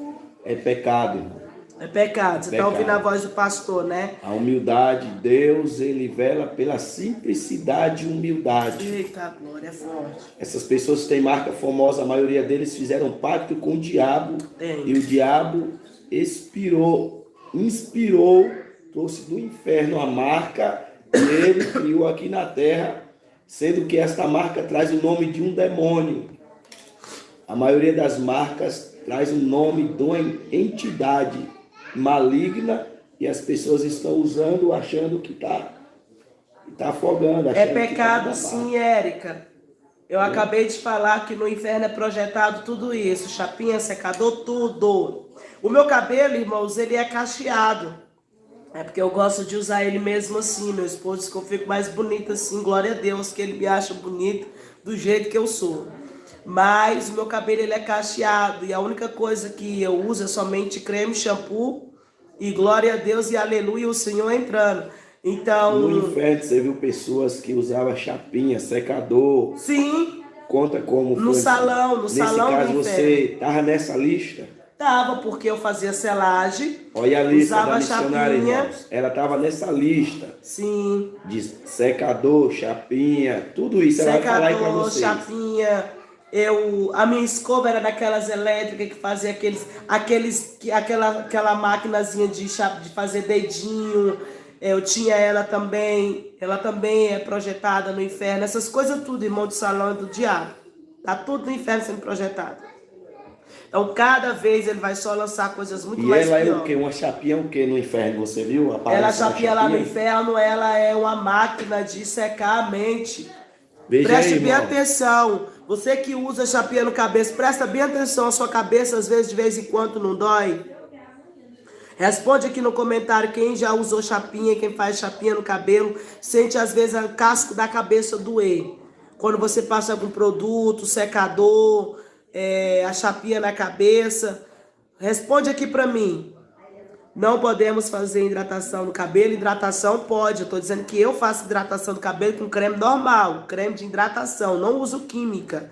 é pecado, irmão. É pecado. Você está ouvindo a voz do pastor, né? A humildade, Deus, ele vela pela simplicidade e humildade. Eita, glória, é forte. Essas pessoas que têm marca famosa, a maioria deles fizeram pacto com o diabo. E o diabo inspirou, trouxe do inferno a marca e ele criou aqui na terra, sendo que esta marca traz o nome de um demônio. A maioria das marcas traz o nome de uma entidade maligna e as pessoas estão usando, achando que está afogando. É pecado sim, Érica. Eu acabei de falar que no inferno é projetado tudo isso. Chapinha, secador, tudo. O meu cabelo, irmãos, ele é cacheado. É porque eu gosto de usar ele mesmo assim. Meu esposo diz que eu fico mais bonita assim. Glória a Deus que ele me acha bonito do jeito que eu sou. Mas o meu cabelo ele é cacheado e a única coisa que eu uso é somente creme, shampoo e glória a Deus e aleluia, o Senhor entrando. Então, no inferno você viu pessoas que usavam chapinha, secador. Sim. Conta como no foi. Salão, no salão caso, do você inferno. estava nessa lista? Tava, porque eu fazia selagem. Olha a lista usava da missionária, chapinha. irmãos. Ela estava nessa lista. Sim. De secador, chapinha, tudo isso. Ela vai falar aí para vocês. Chapinha. A minha escova era daquelas elétricas que fazia aquela maquinazinha de fazer dedinho. Eu tinha ela também é projetada no inferno. Essas coisas tudo, irmão, de salão é do diabo. Tá tudo no inferno sendo projetado. Então, cada vez ele vai só lançar coisas muito mais piores. E ela é o quê? Uma chapinha o quê no inferno? Você viu? Ela chapinha lá no inferno, ela é uma máquina de secar a mente. Veja Preste aí, bem irmão. atenção. Você que usa chapinha no cabeça, presta bem atenção. A sua cabeça, às vezes, de vez em quando, não dói? Responde aqui no comentário quem já usou chapinha, quem faz chapinha no cabelo. Sente, às vezes, o casco da cabeça doer. Quando você passa algum produto, secador, a chapinha na cabeça. Responde aqui pra mim. Não podemos fazer hidratação no cabelo. Hidratação pode. Eu tô dizendo que eu faço hidratação do cabelo com creme normal. Creme de hidratação. Não uso química.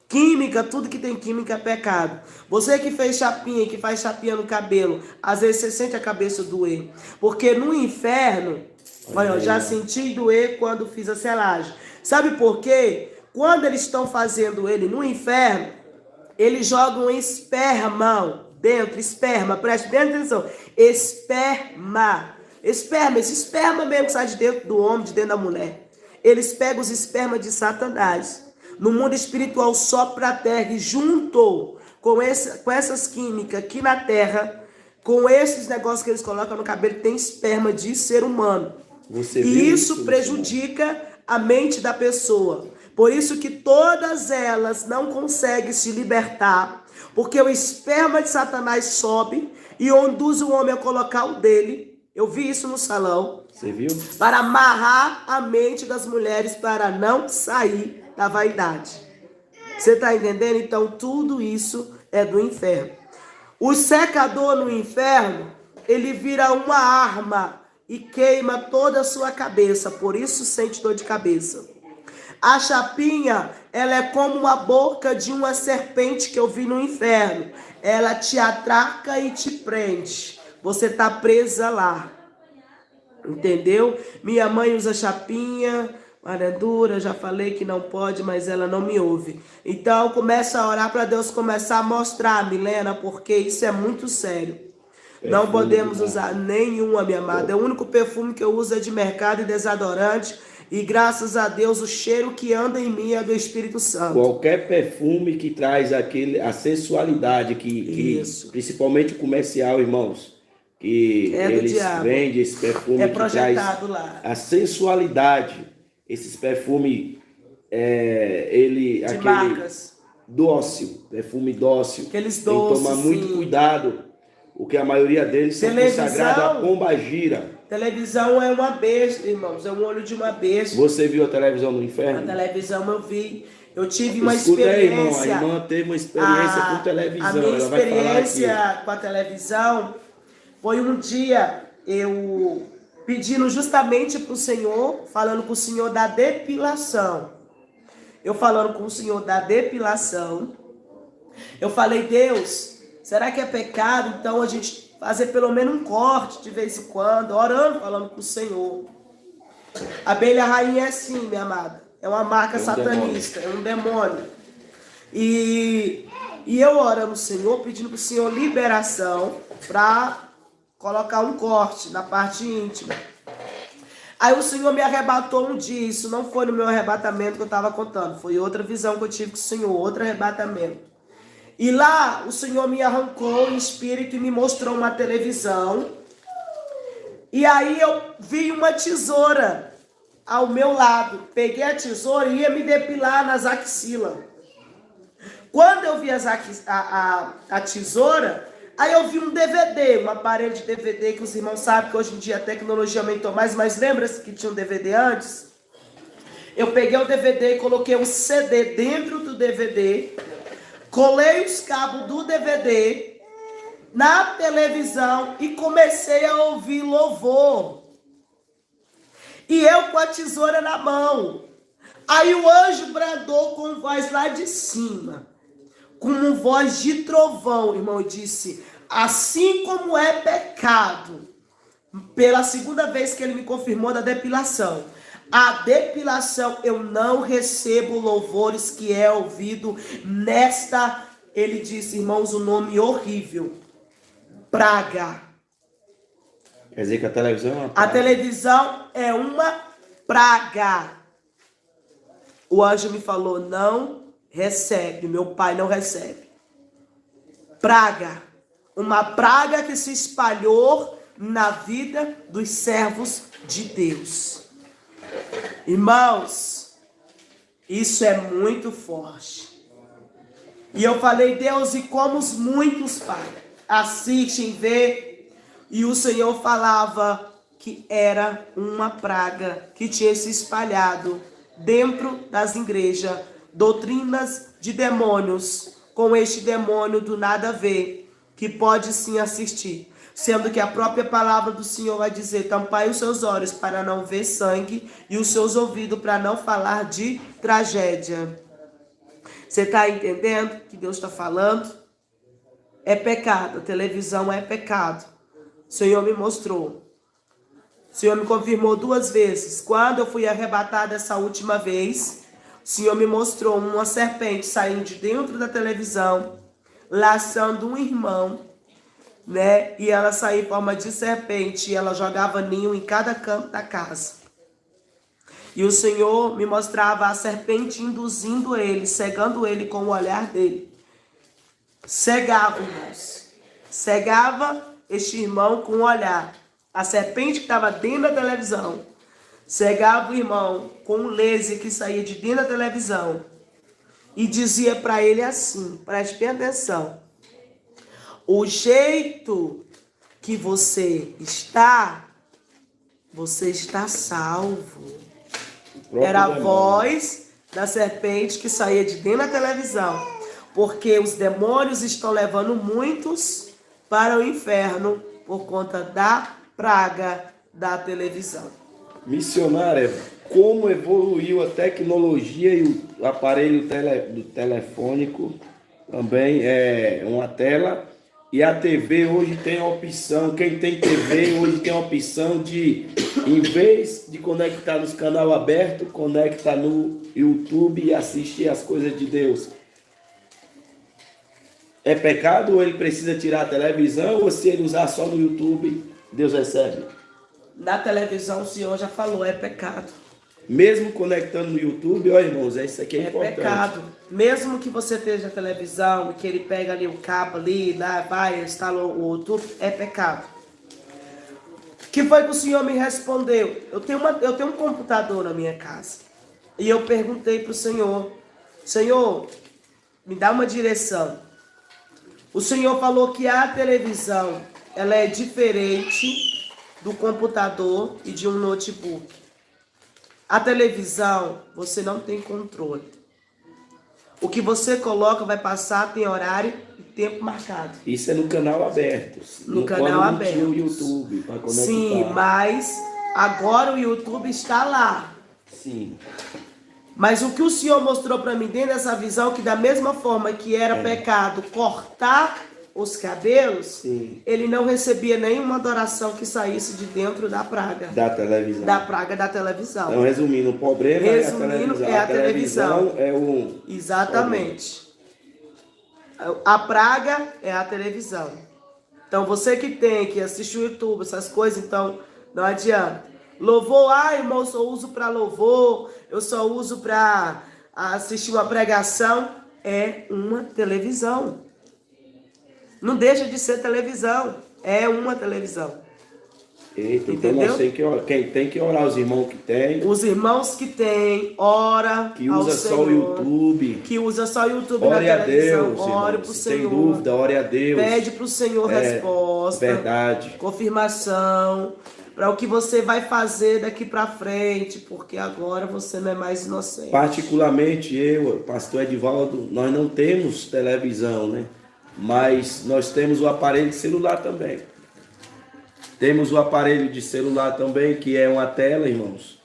Química, tudo que tem química é pecado. Você que fez chapinha, que faz chapinha no cabelo, às vezes você sente a cabeça doer. Porque no inferno, olha, eu já senti doer quando fiz a selagem. Sabe por quê? Quando eles estão fazendo ele no inferno, eles jogam esperma dentro, esperma, preste bem atenção. Esperma, esse esperma mesmo que sai de dentro do homem, de dentro da mulher. Eles pegam os espermas de Satanás. No mundo espiritual, sopra a terra e junto com essas químicas aqui na terra, com esses negócios que eles colocam no cabelo, tem esperma de ser humano. E isso prejudica a mente da pessoa. Por isso que todas elas não conseguem se libertar, porque o esperma de Satanás sobe e induz o homem a colocar o dele. Eu vi isso no salão. Você viu? Para amarrar a mente das mulheres para não sair da vaidade. Você está entendendo? Então, tudo isso é do inferno. O secador no inferno, ele vira uma arma e queima toda a sua cabeça, por isso sente dor de cabeça. A chapinha, ela é como a boca de uma serpente que eu vi no inferno. Ela te atraca e te prende. Você tá presa lá. Entendeu? Minha mãe usa chapinha, maradura, já falei que não pode, mas ela não me ouve. Então, começa a orar para Deus começar a mostrar, Milena, porque isso é muito sério. Não podemos usar nenhuma, minha amada. O único perfume que eu uso é de mercado e desodorante. E graças a Deus, o cheiro que anda em mim é do Espírito Santo. Qualquer perfume que traz a sensualidade, principalmente o comercial, irmãos, que eles vendem esse perfume que traz lá a sensualidade. Esses perfumes, marcas. Dócil, perfume dócil. Aqueles doces, tem que tomar muito cuidado, porque a maioria deles são consagrados a pombagira. Televisão é uma besta, irmãos, é um olho de uma besta. Você viu a televisão no inferno? A televisão eu vi. Eu tive uma experiência. Aí, irmão, a irmã teve uma experiência com televisão. A minha experiência com a televisão foi um dia eu pedindo justamente para o Senhor, falando com o Senhor da depilação. Eu falando com o Senhor da depilação. Eu falei, Deus, será que é pecado então a gente fazer pelo menos um corte de vez em quando, orando, falando com o Senhor. A abelha rainha é assim, minha amada. É uma marca satanista, é um demônio. E eu orando o Senhor, pedindo para o Senhor liberação para colocar um corte na parte íntima. Aí o Senhor me arrebatou um dia. Isso não foi no meu arrebatamento que eu estava contando. Foi outra visão que eu tive com o Senhor, outro arrebatamento. E lá o Senhor me arrancou em espírito e me mostrou uma televisão. E aí eu vi uma tesoura ao meu lado. Peguei a tesoura e ia me depilar nas axilas. Quando eu vi a tesoura, aí eu vi um DVD, um aparelho de DVD que os irmãos sabem que hoje em dia a tecnologia aumentou mais, mas lembra-se que tinha um DVD antes? Eu peguei o DVD e coloquei um CD dentro do DVD, colei os cabos do DVD na televisão e comecei a ouvir louvor. E eu com a tesoura na mão. Aí o anjo bradou com voz lá de cima, com voz de trovão, irmão, e disse: assim como é pecado, pela segunda vez que ele me confirmou da depilação, a depilação eu não recebo louvores que é ouvido nesta, ele disse, irmãos, o nome horrível, praga. Quer dizer que a televisão é uma praga? A televisão é uma praga. O anjo me falou, não recebe, meu pai não recebe. Praga. Uma praga que se espalhou na vida dos servos de Deus. Irmãos, isso é muito forte. E eu falei, Deus, e como os muitos, Pai, assistem, vê, e o Senhor falava que era uma praga que tinha se espalhado dentro das igrejas, doutrinas de demônios, com este demônio do nada a ver, que pode sim assistir, sendo que a própria palavra do Senhor vai dizer, tampai os seus olhos para não ver sangue e os seus ouvidos para não falar de tragédia. Você está entendendo o que Deus está falando? É pecado, a televisão é pecado. O Senhor me mostrou. O Senhor me confirmou 2 vezes. Quando eu fui arrebatada essa última vez, o Senhor me mostrou uma serpente saindo de dentro da televisão, laçando um irmão, né? E ela saía em forma de serpente e ela jogava ninho em cada canto da casa. E o Senhor me mostrava a serpente induzindo ele, cegando ele com o olhar dele. Cegava, irmãos. Cegava este irmão com o olhar. A serpente que estava dentro da televisão cegava o irmão com um laser que saía de dentro da televisão e dizia para ele assim, preste bem atenção, o jeito que você está salvo. Era a voz da serpente que saía de dentro da televisão, porque os demônios estão levando muitos para o inferno por conta da praga da televisão. Missionária, como evoluiu a tecnologia e o aparelho do telefônico também é uma tela, e a TV hoje tem a opção, quem tem TV hoje tem a opção de, em vez de conectar nos canal aberto, conecta no YouTube e assistir as coisas de Deus. É pecado ou ele precisa tirar a televisão, ou se ele usar só no YouTube, Deus recebe? Na televisão o Senhor já falou, é pecado. Mesmo conectando no YouTube, ó irmãos, isso aqui é importante. É pecado. Mesmo que você esteja na televisão, que ele pega ali o cabo ali, lá, vai, instala o YouTube, é pecado. Que foi que o Senhor me respondeu? Eu tenho um computador na minha casa. E eu perguntei para o Senhor, Senhor, me dá uma direção. O Senhor falou que a televisão, ela é diferente do computador e de um notebook. A televisão, você não tem controle. O que você coloca vai passar, tem horário e tempo marcado. Isso é no canal aberto. No canal aberto. Tinha o YouTube para conectar. Sim, mas agora o YouTube está lá. Sim. Mas o que o Senhor mostrou para mim dentro dessa visão, que da mesma forma que era pecado cortar os cabelos, sim, ele não recebia nenhuma adoração que saísse de dentro da praga. Da televisão. Da praga da televisão. Então, resumindo, o problema é a televisão. É o... Exatamente. A praga é a televisão. Então, você que tem que assistir o YouTube, essas coisas, então, não adianta. Louvor, irmão, eu só uso para louvor, eu só uso para assistir uma pregação. É uma televisão. Não deixa de ser televisão. É uma televisão. Eita, entendeu? Então nós quem tem que orar, os irmãos que tem. Os irmãos que tem, ora que usa só o YouTube. Que usa só o YouTube ore na televisão. A Deus, ore para o Senhor. Tem dúvida, ore a Deus. Pede para o Senhor resposta. Verdade. Confirmação. Para o que você vai fazer daqui para frente. Porque agora você não é mais inocente. Particularmente eu, pastor Edivaldo, nós não temos televisão, né? Mas nós temos o aparelho de celular também. Temos o aparelho de celular também, que é uma tela, irmãos.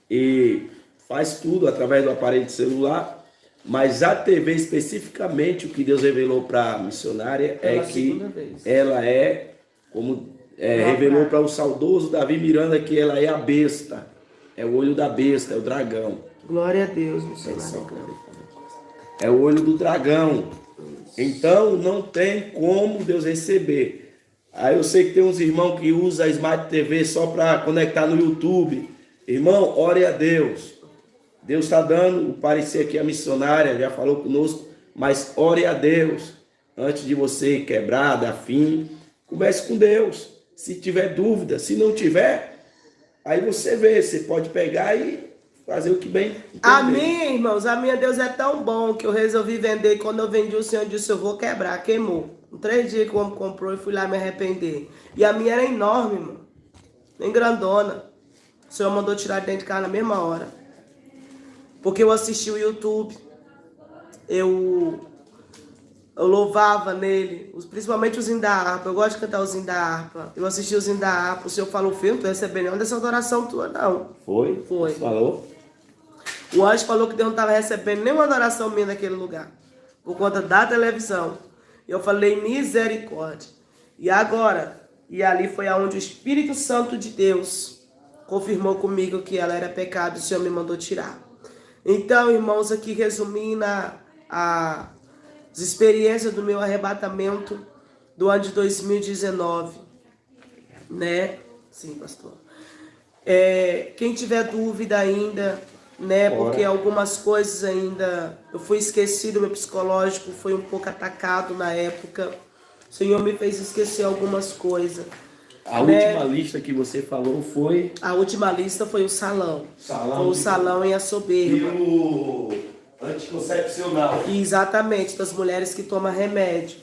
E faz tudo através do aparelho de celular. Mas a TV especificamente, o que Deus revelou para a missionária é que ela é, como revelou para o saudoso Davi Miranda, que ela é a besta. É o olho da besta, é o dragão. Glória a Deus, missionária. É o olho do dragão. Então não tem como Deus receber. Aí eu sei que tem uns irmãos que usam a Smart TV só para conectar no YouTube. Irmão, ore a Deus. Deus está dando o parecer aqui, a missionária já falou conosco, mas ore a Deus. Antes de você quebrar, dar fim, converse com Deus. Se tiver dúvida, se não tiver, aí você vê, você pode pegar e fazer o que bem entender. A minha, irmãos, a minha Deus é tão bom que eu resolvi vender. E quando eu vendi, o Senhor disse, eu vou quebrar, queimou. Em 3 dias que o homem comprou, eu fui lá me arrepender. E a minha era enorme, irmão. Nem grandona. O Senhor mandou tirar de dentro de casa na mesma hora. Porque eu assisti o YouTube. Eu louvava nele. Principalmente os hinos da harpa. Eu gosto de cantar os hinos da harpa. Eu assisti os hinos da harpa. O Senhor falou, filho, não tô recebendo nenhuma dessa adoração tua, não. Foi? Foi. Você falou? O anjo falou que Deus não estava recebendo nenhuma adoração minha naquele lugar. Por conta da televisão. Eu falei, misericórdia. E agora? E ali foi aonde o Espírito Santo de Deus confirmou comigo que ela era pecado e o Senhor me mandou tirar. Então, irmãos, aqui resumindo as experiências do meu arrebatamento do ano de 2019. Né? Sim, pastor. Quem tiver dúvida ainda, né? Porque algumas coisas ainda eu fui esquecido, meu psicológico foi um pouco atacado na época. O Senhor me fez esquecer algumas coisas. A última lista que você falou foi? A última lista foi o salão. Foi o salão e a soberba. E o anticoncepcional. Exatamente, das mulheres que tomam remédio.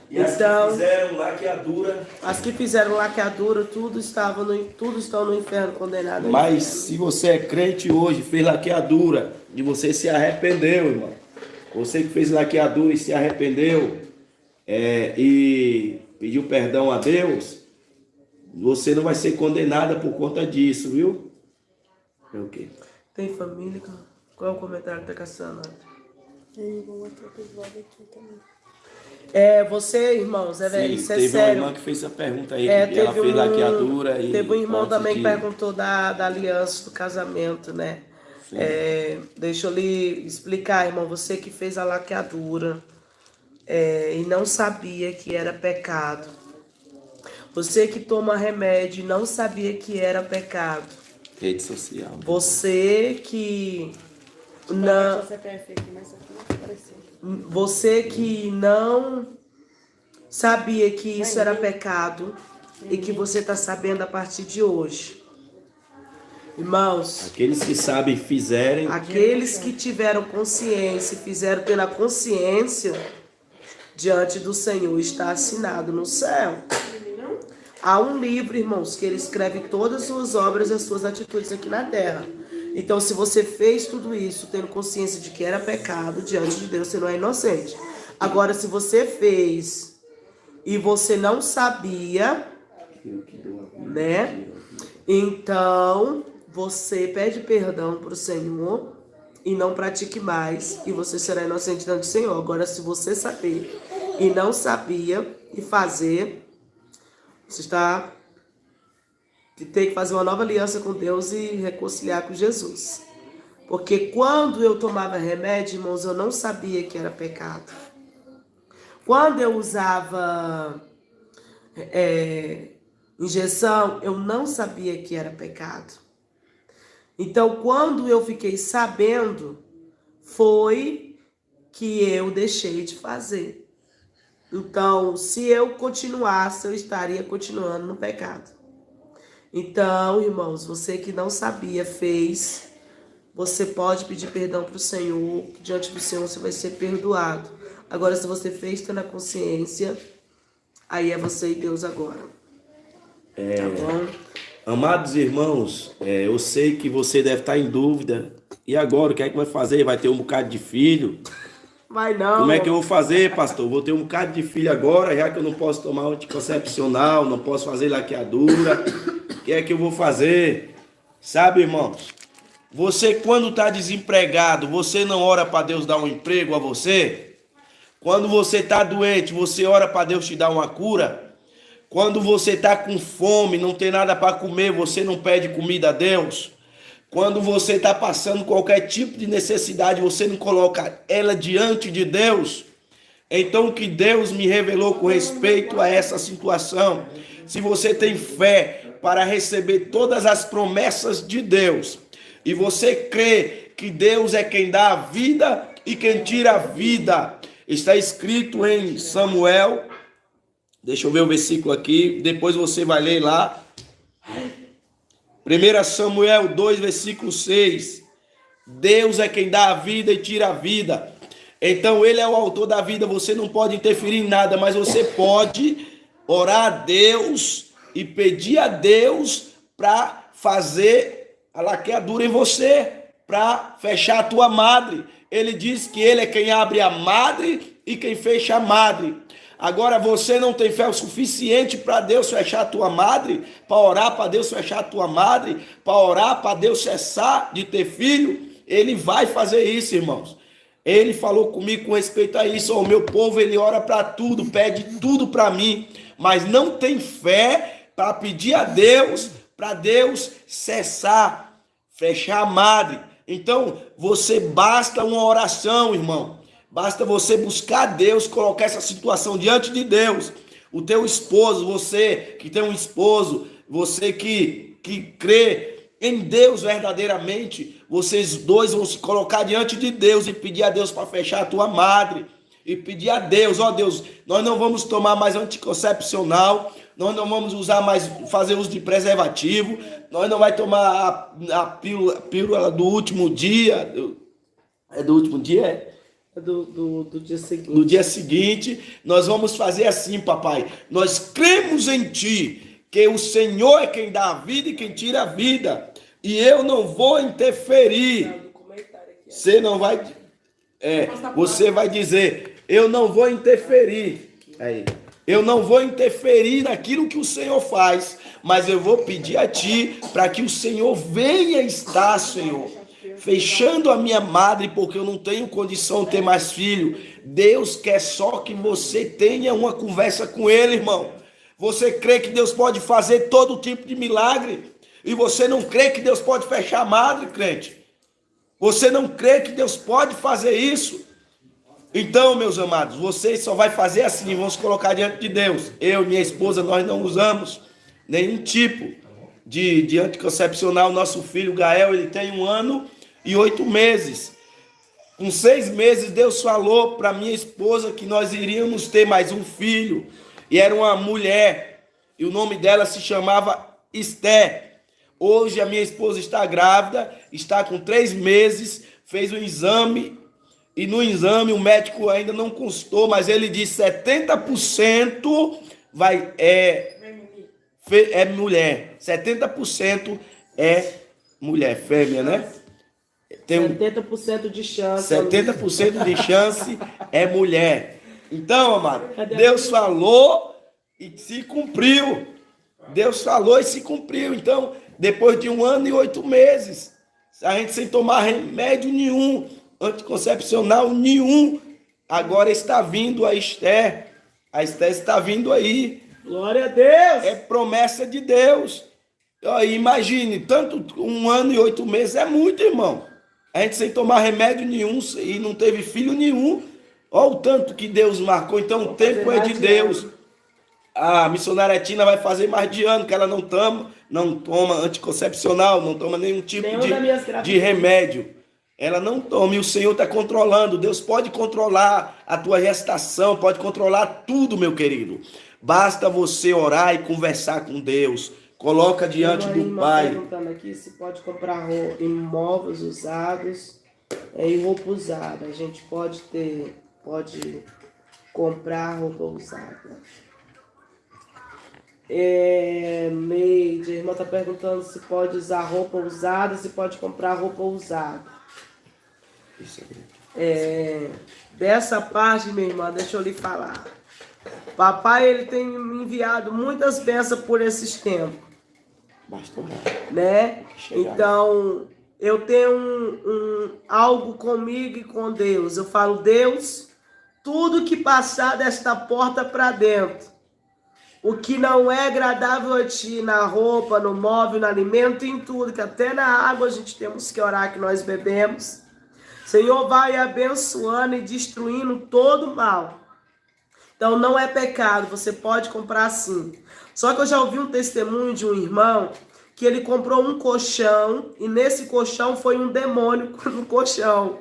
E então, as que fizeram laqueadura? As que fizeram laqueadura, tudo estão no inferno condenado. Mas se você é crente hoje, fez laqueadura, e você se arrependeu, irmão. Você que fez laqueadura e se arrependeu, e pediu perdão a Deus, você não vai ser condenada por conta disso, viu? É o quê? Tem família? Qual é o comentário que tá caçando? Tem um outro episódio aqui também. Você, irmãos, isso é teve sério. uma irmã que fez essa pergunta aí, que ela fez laqueadura. Teve um irmão também que perguntou da aliança do casamento, né? Deixa eu lhe explicar, irmão. Você que fez a laqueadura e não sabia que era pecado. Você que toma remédio e não sabia que era pecado. Rede social. Você que não... Você que não sabia que isso era pecado e que você está sabendo a partir de hoje. Irmãos, aqueles que sabem fizerem. Aqueles que tiveram consciência, fizeram pela consciência, diante do Senhor, está assinado no céu. Há um livro, irmãos, que ele escreve todas as suas obras e as suas atitudes aqui na terra. Então, se você fez tudo isso tendo consciência de que era pecado, diante de Deus, você não é inocente. Agora, se você fez e você não sabia, né? Então, você pede perdão para o Senhor e não pratique mais, e você será inocente diante do Senhor. Agora, se você saber e não sabia e fazer, você tem que fazer uma nova aliança com Deus e reconciliar com Jesus. Porque quando eu tomava remédio, irmãos, eu não sabia que era pecado. Quando eu usava injeção, eu não sabia que era pecado. Então, quando eu fiquei sabendo, foi que eu deixei de fazer. Então, se eu continuasse, eu estaria continuando no pecado. Então, irmãos, você que não sabia, fez, você pode pedir perdão para o Senhor, que diante do Senhor você vai ser perdoado. Agora, se você fez, está na consciência, aí é você e Deus agora. Tá bom? Amados irmãos, eu sei que você deve estar em dúvida. E agora, o que é que vai fazer? Vai ter um bocado de filho? Vai não. Como é que eu vou fazer, pastor? Vou ter um bocado de filho agora, já que eu não posso tomar anticoncepcional, não posso fazer laqueadura. O que é que eu vou fazer? Sabe, irmãos, você quando está desempregado, você não ora para Deus dar um emprego a você? Quando você está doente, você ora para Deus te dar uma cura? Quando você está com fome, não tem nada para comer, você não pede comida a Deus? Quando você está passando qualquer tipo de necessidade, você não coloca ela diante de Deus? Então, o que Deus me revelou com respeito a essa situação, se você tem fé para receber todas as promessas de Deus, e você crê que Deus é quem dá a vida e quem tira a vida, está escrito em Samuel, deixa eu ver o versículo aqui, depois você vai ler lá, 1 Samuel 2, versículo 6, Deus é quem dá a vida e tira a vida. Então ele é o autor da vida, você não pode interferir em nada, mas você pode orar a Deus e pedir a Deus para fazer a laqueadura em você, para fechar a tua madre. Ele diz que ele é quem abre a madre e quem fecha a madre. Agora você não tem fé o suficiente para Deus fechar a tua madre, para orar para Deus fechar a tua madre, para orar para Deus cessar de ter filho. Ele vai fazer isso, irmãos. Ele falou comigo com respeito a isso. O meu povo, ele ora para tudo, pede tudo para mim, mas não tem fé para pedir a Deus, para Deus cessar, fechar a madre. Então, você basta uma oração, irmão. Basta você buscar Deus, colocar essa situação diante de Deus. O teu esposo, você que tem um esposo, você que crê em Deus verdadeiramente, vocês dois vão se colocar diante de Deus e pedir a Deus para fechar a tua madre. E pedir a Deus, ó Deus, nós não vamos tomar mais anticoncepcional, nós não vamos usar mais, fazer uso de preservativo, nós não vamos tomar a pílula do último dia. É do último dia? Do dia seguinte. No dia seguinte, nós vamos fazer assim, papai. Nós cremos em ti, que o Senhor é quem dá a vida e quem tira a vida. E eu não vou interferir. Você não vai... você vai dizer, eu não vou interferir. Aí, Eu não vou interferir naquilo que o Senhor faz, mas eu vou pedir a Ti para que o Senhor venha estar, Senhor, fechando a minha madre, porque eu não tenho condição de ter mais filho. Deus quer só que você tenha uma conversa com Ele, irmão. Você crê que Deus pode fazer todo tipo de milagre? E você não crê que Deus pode fechar a madre, crente? Você não crê que Deus pode fazer isso? Então, meus amados, você só vai fazer assim, vamos colocar diante de Deus. Eu e minha esposa, nós não usamos nenhum tipo de anticoncepcional. Nosso filho, Gael, ele tem 1 ano e 8 meses. Com 6 meses, Deus falou para minha esposa que nós iríamos ter mais um filho. E era uma mulher, e o nome dela se chamava Esther. Hoje a minha esposa está grávida, está com 3 meses, fez um exame, e no exame o médico ainda não constou, mas ele disse 70% é mulher. 70% é mulher, fêmea, né? Tem 70% de chance. 70% de chance é mulher. Então, amado, Deus falou e se cumpriu. Deus falou e se cumpriu. Então, depois de 1 ano e 8 meses, a gente sem tomar remédio nenhum, anticoncepcional nenhum, agora está vindo a Esther. A Esther está vindo aí. Glória a Deus! É promessa de Deus. Imagine, tanto 1 ano e 8 meses é muito, irmão. A gente sem tomar remédio nenhum e não teve filho nenhum. Olha o tanto que Deus marcou. Então o tempo é de Deus. A missionária Tina vai fazer mais de ano que ela não toma anticoncepcional, não toma nenhum tipo de remédio. Ela não toma e o Senhor está controlando. Deus pode controlar a tua gestação, pode controlar tudo, meu querido. Basta você orar e conversar com Deus. Coloca diante do Pai. Perguntando aqui se pode comprar imóveis usados e roupa usada. A gente pode comprar roupa usada. Meide, a irmã está perguntando se pode usar roupa usada, se pode comprar roupa usada. Dessa parte, minha irmã, deixa eu lhe falar. Papai, ele tem me enviado muitas bênçãos por esses tempos. Né? Então, eu tenho algo comigo e com Deus. Eu falo, Deus, tudo que passar desta porta para dentro, o que não é agradável a Ti, na roupa, no móvel, no alimento, em tudo, que até na água a gente temos que orar que nós bebemos, Senhor, vai abençoando e destruindo todo o mal. Então não é pecado, você pode comprar sim. Só que eu já ouvi um testemunho de um irmão que ele comprou um colchão e nesse colchão foi um demônio no colchão.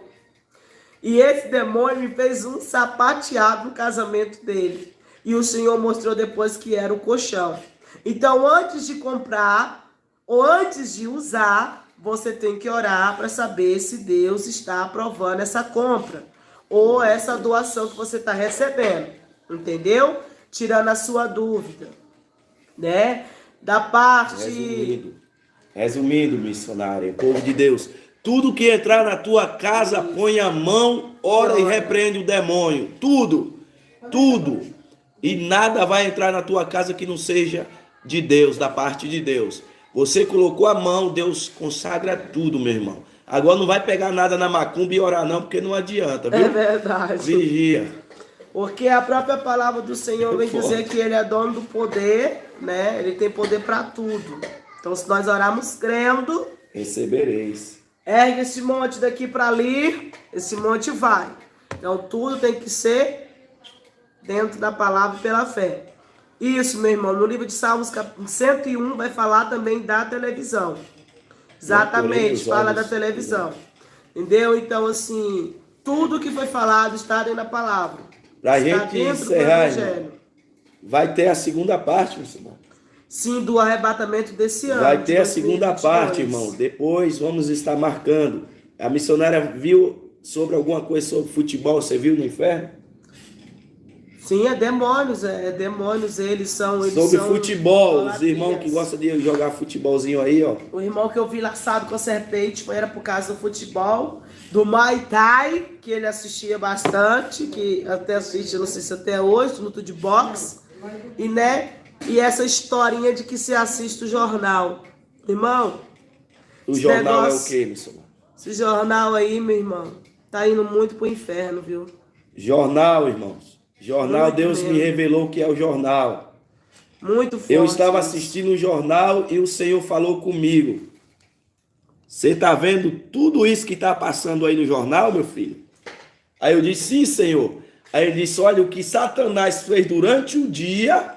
E esse demônio me fez um sapateado no casamento dele. E o Senhor mostrou depois que era o colchão. Então antes de comprar ou antes de usar, você tem que orar para saber se Deus está aprovando essa compra ou essa doação que você está recebendo. Entendeu? Tirando a sua dúvida, né? Da parte... Resumindo, missionário, povo de Deus, tudo que entrar na tua casa, põe a mão, ora e repreende o demônio. Tudo. E nada vai entrar na tua casa que não seja de Deus, da parte de Deus. Você colocou a mão, Deus consagra tudo, meu irmão. Agora não vai pegar nada na macumba e orar não, porque não adianta, viu? É verdade. Vigia. Porque a própria palavra do Senhor vem dizer que Ele é dono do poder, né? Ele tem poder para tudo. Então, se nós orarmos crendo, recebereis. Ergue esse monte daqui para ali, esse monte vai. Então, tudo tem que ser dentro da palavra e pela fé. Isso, meu irmão, no livro de Salmos 101 vai falar também da televisão. Exatamente, fala da televisão. Entendeu? Então, assim, tudo que foi falado está dentro da palavra. Pra gente encerrar, vai ter a segunda parte, meu irmão. Sim, do arrebatamento desse ano. Vai ter a segunda parte, irmão. Depois vamos estar marcando. A missionária viu sobre alguma coisa sobre futebol, você viu no inferno? Sim, é demônios, eles são... Sobre futebol, os irmãos que gostam de jogar futebolzinho aí, ó. O irmão que eu vi laçado com a serpente era por causa do futebol, do Muay Thai, que ele assistia bastante, que até assiste, não sei se até hoje, luta de boxe. E essa historinha de que se assiste o jornal. Irmão, o jornal é o quê, missionário? Esse jornal aí, meu irmão, tá indo muito pro inferno, viu? Jornal, irmãos. Jornal, muito Deus mesmo. Me revelou que é o jornal. Muito forte. Eu estava assistindo o jornal e o Senhor falou comigo. Você está vendo tudo isso que está passando aí no jornal, meu filho? Aí eu disse, sim, Senhor. Aí ele disse, olha, o que Satanás fez durante o dia,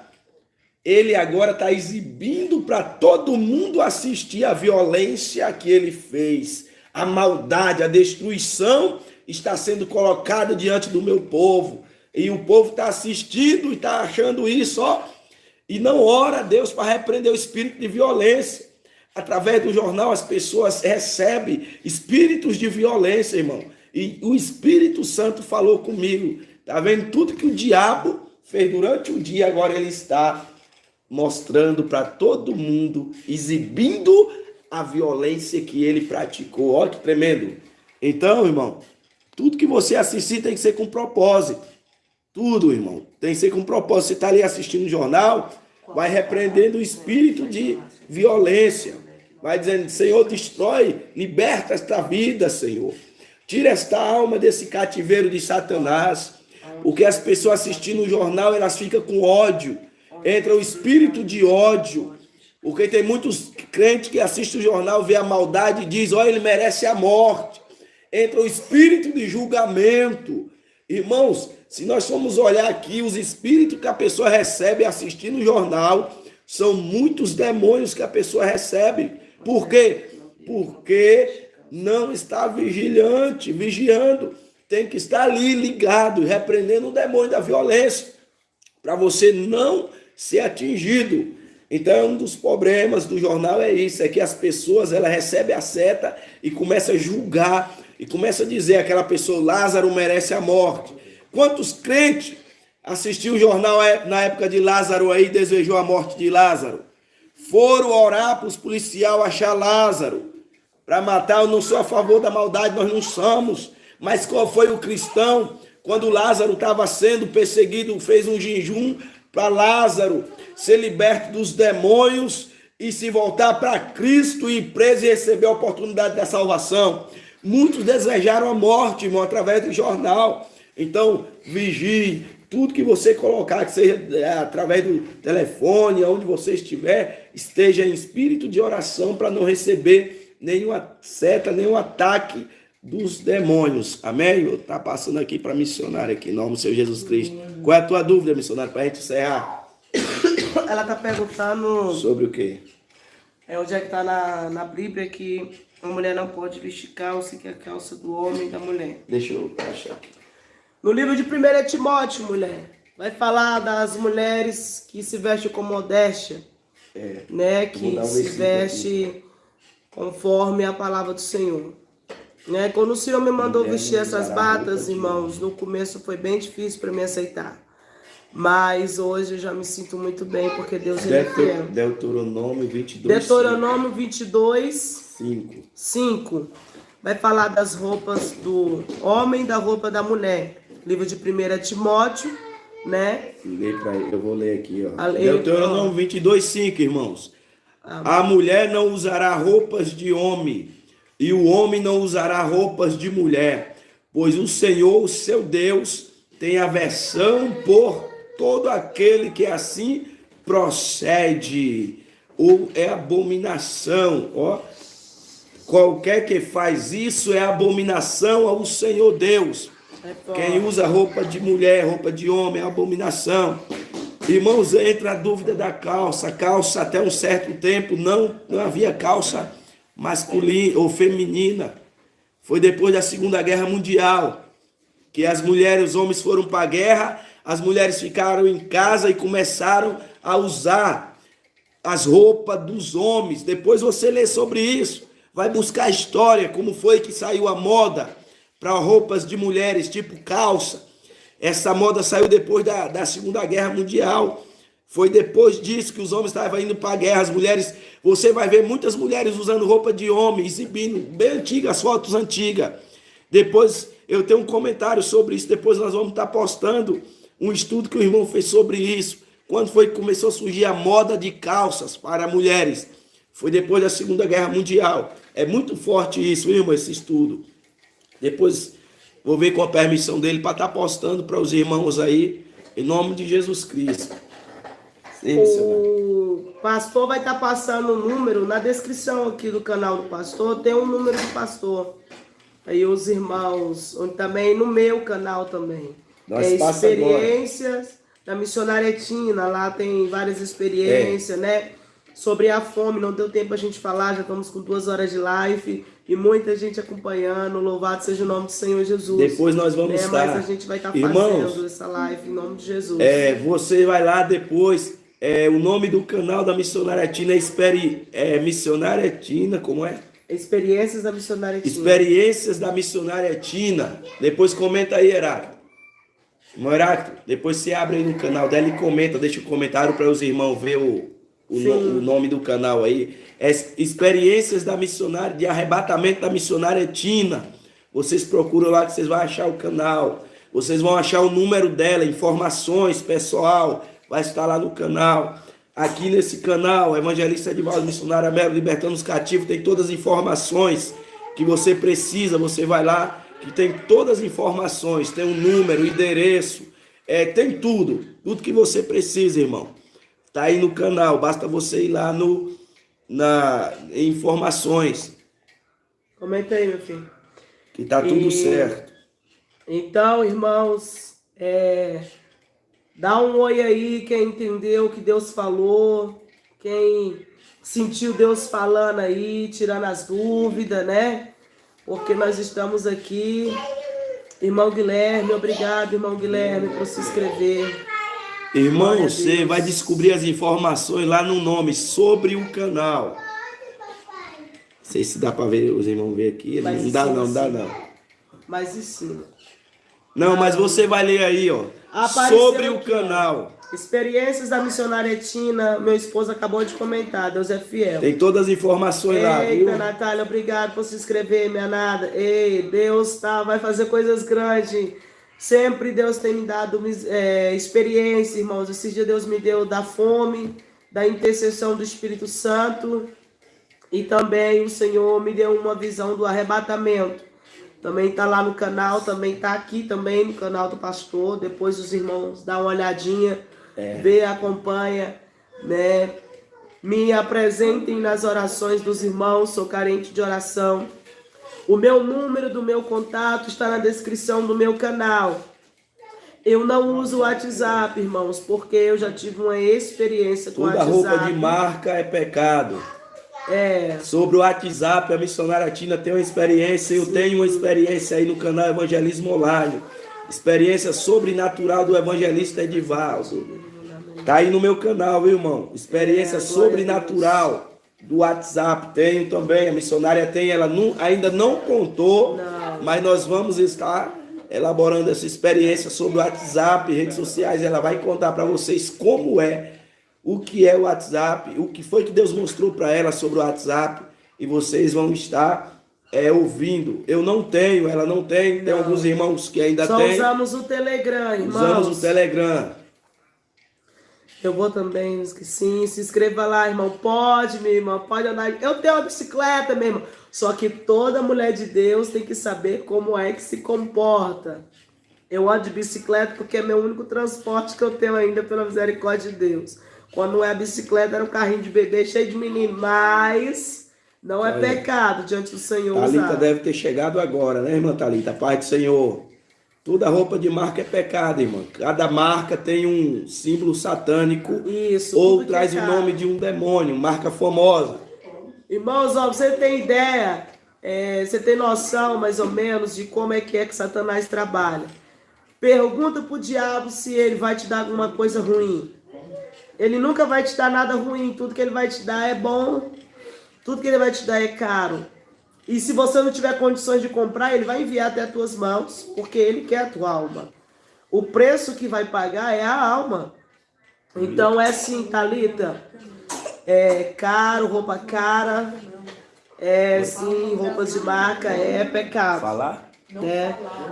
ele agora está exibindo para todo mundo assistir a violência que ele fez. A maldade, a destruição está sendo colocada diante do meu povo. E o povo está assistindo e está achando isso, ó. E não ora a Deus para repreender o espírito de violência. Através do jornal as pessoas recebem espíritos de violência, irmão. E o Espírito Santo falou comigo. Está vendo tudo que o diabo fez durante o dia, agora ele está mostrando para todo mundo, exibindo a violência que ele praticou. Olha que tremendo. Então, irmão, tudo que você assistir tem que ser com propósito. Tudo, irmão, tem que ser com propósito. Você está ali assistindo o jornal, vai repreendendo o espírito de violência. Vai dizendo, Senhor, destrói, liberta esta vida, Senhor. Tira esta alma desse cativeiro de Satanás. O que as pessoas assistindo o jornal, elas ficam com ódio. Entra o espírito de ódio. Porque tem muitos crentes que assistem o jornal, vê a maldade e diz, olha, ele merece a morte. Entra o espírito de julgamento. Irmãos, se nós formos olhar aqui, os espíritos que a pessoa recebe assistindo o jornal, são muitos demônios que a pessoa recebe. Por quê? Porque não está vigiando. Tem que estar ali ligado, repreendendo o demônio da violência, para você não ser atingido. Então, um dos problemas do jornal é isso, é que as pessoas, ela recebe a seta e começa a julgar, e começa a dizer aquela pessoa, Lázaro merece a morte. Quantos crentes assistiram o jornal na época de Lázaro aí, desejou a morte de Lázaro? Foram orar para os policiais achar Lázaro, para matar. Eu não sou a favor da maldade, nós não somos. Mas qual foi o cristão, quando Lázaro estava sendo perseguido, fez um jejum para Lázaro ser liberto dos demônios e se voltar para Cristo e preso e receber a oportunidade da salvação. Muitos desejaram a morte, irmão, através do jornal. Então, vigie. Tudo que você colocar, que seja através do telefone, onde você estiver, esteja em espírito de oração para não receber nenhuma seta, nenhum ataque dos demônios. Amém? Está passando aqui para missionário aqui, em nome do Senhor Jesus Cristo. Qual é a tua dúvida, missionário, para a gente encerrar? Ela está perguntando... Sobre o quê? Onde é que está na Bíblia que uma mulher não pode vestir calça, que é a calça do homem e da mulher. Deixa eu achar aqui. No livro de 1 Timóteo, mulher, vai falar das mulheres que se vestem com modéstia, né? Que se veste conforme a palavra do Senhor. Né? Quando o Senhor me mandou vestir essas batas, irmãos, no começo foi bem difícil para me aceitar. Mas hoje eu já me sinto muito bem, porque Deus ele é fiel. Deuteronômio 22, Deuteronômio 22, 5. Vai falar das roupas do homem e da roupa da mulher. Livro de 1 Timóteo, né? Eu vou ler aqui, ó. Deuteronômio 22, 5, irmãos. A mulher não usará roupas de homem, e o homem não usará roupas de mulher, pois o Senhor, o seu Deus, tem aversão por todo aquele que assim procede, ou é abominação, ó. Qualquer que faz isso é abominação ao Senhor Deus. Quem usa roupa de mulher, roupa de homem, é abominação. Irmãos, entra a dúvida da calça. Calça, até um certo tempo, não havia calça masculina ou feminina. Foi depois da Segunda Guerra Mundial que as mulheres, os homens foram para a guerra, as mulheres ficaram em casa e começaram a usar as roupas dos homens. Depois você lê sobre isso, vai buscar a história, como foi que saiu a moda para roupas de mulheres, tipo calça. Essa moda saiu depois da Segunda Guerra Mundial. Foi depois disso que os homens estavam indo para a guerra. As mulheres, você vai ver muitas mulheres usando roupa de homem, exibindo, bem antigas, fotos antigas. Depois eu tenho um comentário sobre isso. Depois nós vamos estar postando um estudo que o irmão fez sobre isso. Quando foi que começou a surgir a moda de calças para mulheres? Foi depois da Segunda Guerra Mundial. É muito forte isso, irmão, esse estudo. Depois vou ver com a permissão dele para estar postando para os irmãos aí, em nome de Jesus Cristo. Sim, o pastor vai estar passando o número na descrição aqui do canal do pastor, tem um número do pastor. Aí os irmãos, também no meu canal também. Nós experiências da missionária Tina, lá tem várias experiências, né? Sobre a fome, não deu tempo a gente falar, já estamos com 2 horas de live e muita gente acompanhando, louvado seja o nome do Senhor Jesus. Depois nós vamos estar. Mas a gente vai estar fazendo essa live em nome de Jesus. Você vai lá depois, o nome do canal da missionária Tina é Missionária Tina, como é? Experiências da missionária Tina. Experiências da missionária Tina. Depois comenta aí, Heráclito. Irmão Heráclito, depois você abre aí no canal dela e comenta, deixa um comentário para os irmãos ver o nome do canal aí. Experiências da missionária, de arrebatamento da missionária Tina. Vocês procuram lá que vocês vão achar o canal. Vocês vão achar o número dela, informações, pessoal. Vai estar lá no canal. Aqui nesse canal, Evangelista Edivaldo, Missionária Melo, Libertando os Cativos, tem todas as informações que você precisa. Você vai lá, que tem todas as informações, tem um número, endereço, tem tudo que você precisa, irmão. Tá aí no canal, basta você ir lá em informações. Comenta aí, meu filho. Que tá tudo certo. Então, irmãos, dá um oi aí, quem entendeu o que Deus falou, quem sentiu Deus falando aí, tirando as dúvidas, né? Porque nós estamos aqui. Irmão Guilherme, obrigado, irmão Guilherme, por se inscrever. Irmão, você vai descobrir as informações lá no nome, sobre o canal. Não sei se dá para ver, os irmãos ver aqui. Não dá não. Mas em cima. Não, mas você vai ler aí, ó. Sobre o canal. Experiências da missionária Tina, meu esposo acabou de comentar, Deus é fiel. Tem todas as informações lá, viu? Eita, Natália, obrigado por se inscrever, minha nada. Ei, Deus vai fazer coisas grandes. Sempre Deus tem me dado experiência, irmãos. Esses dias Deus me deu da fome, da intercessão do Espírito Santo. E também o Senhor me deu uma visão do arrebatamento. Também está lá no canal, também está aqui também no canal do pastor. Depois os irmãos dão uma olhadinha, vê, acompanha, né? Me apresentem nas orações dos irmãos, sou carente de oração. O meu número do meu contato está na descrição do meu canal. Eu não uso o WhatsApp, irmãos, porque eu já tive uma experiência com o WhatsApp. Toda roupa de marca é pecado. Sobre o WhatsApp, a missionária Tina tem uma experiência, eu tenho uma experiência aí no canal Evangelismo Online. Experiência sobrenatural do evangelista Edivaldo. Tá aí no meu canal, viu, irmão? Experiência sobrenatural do WhatsApp. Tenho também, a missionária tem, ela ainda não contou, mas nós vamos estar elaborando essa experiência sobre o WhatsApp, redes sociais. Ela vai contar para vocês como o que é o WhatsApp, o que foi que Deus mostrou para ela sobre o WhatsApp, e vocês vão estar ouvindo. Eu não tenho, ela não tem, tem alguns irmãos que ainda têm. Só usamos o Telegram, irmãos. Usamos o Telegram. Eu vou também, sim, se inscreva lá, irmão. Pode, meu irmão, pode andar. Eu tenho uma bicicleta, meu irmão. Só que toda mulher de Deus tem que saber como é que se comporta. Eu ando de bicicleta porque é meu único transporte que eu tenho ainda, pela misericórdia de Deus. Quando não é a bicicleta, era um carrinho de bebê cheio de menino. Mas não é pecado diante do Senhor. Thalita deve ter chegado agora, né, irmã Thalita? Paz do Senhor. Toda roupa de marca é pecado, irmã. Cada marca tem um símbolo satânico. Isso. Ou traz o nome de um demônio, marca famosa. Irmãos, ó, você tem ideia, você tem noção mais ou menos de como é que Satanás trabalha. Pergunta pro diabo se ele vai te dar alguma coisa ruim. Ele nunca vai te dar nada ruim. Tudo que ele vai te dar é bom. Tudo que ele vai te dar é caro. E se você não tiver condições de comprar, ele vai enviar até as tuas mãos, porque ele quer a tua alma. O preço que vai pagar é a alma. Então é assim, Thalita. É caro, roupa cara. Sim, roupas de marca é pecado. Falar?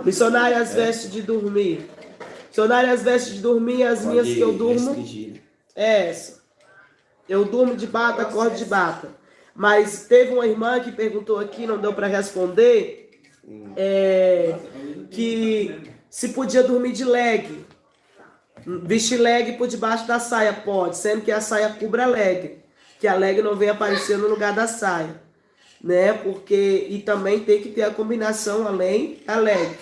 Missionárias vestes de dormir. Dicionário as vestes de dormir, as minhas que eu durmo. É essa. Eu durmo de bata, acordo de bata. Mas teve uma irmã que perguntou aqui, não deu para responder, que se podia dormir de leg. Vestir leg por debaixo da saia, pode, sendo que a saia cubra a leg. Que a leg não venha aparecer no lugar da saia. Né? Porque, e também tem que ter a combinação além da leg.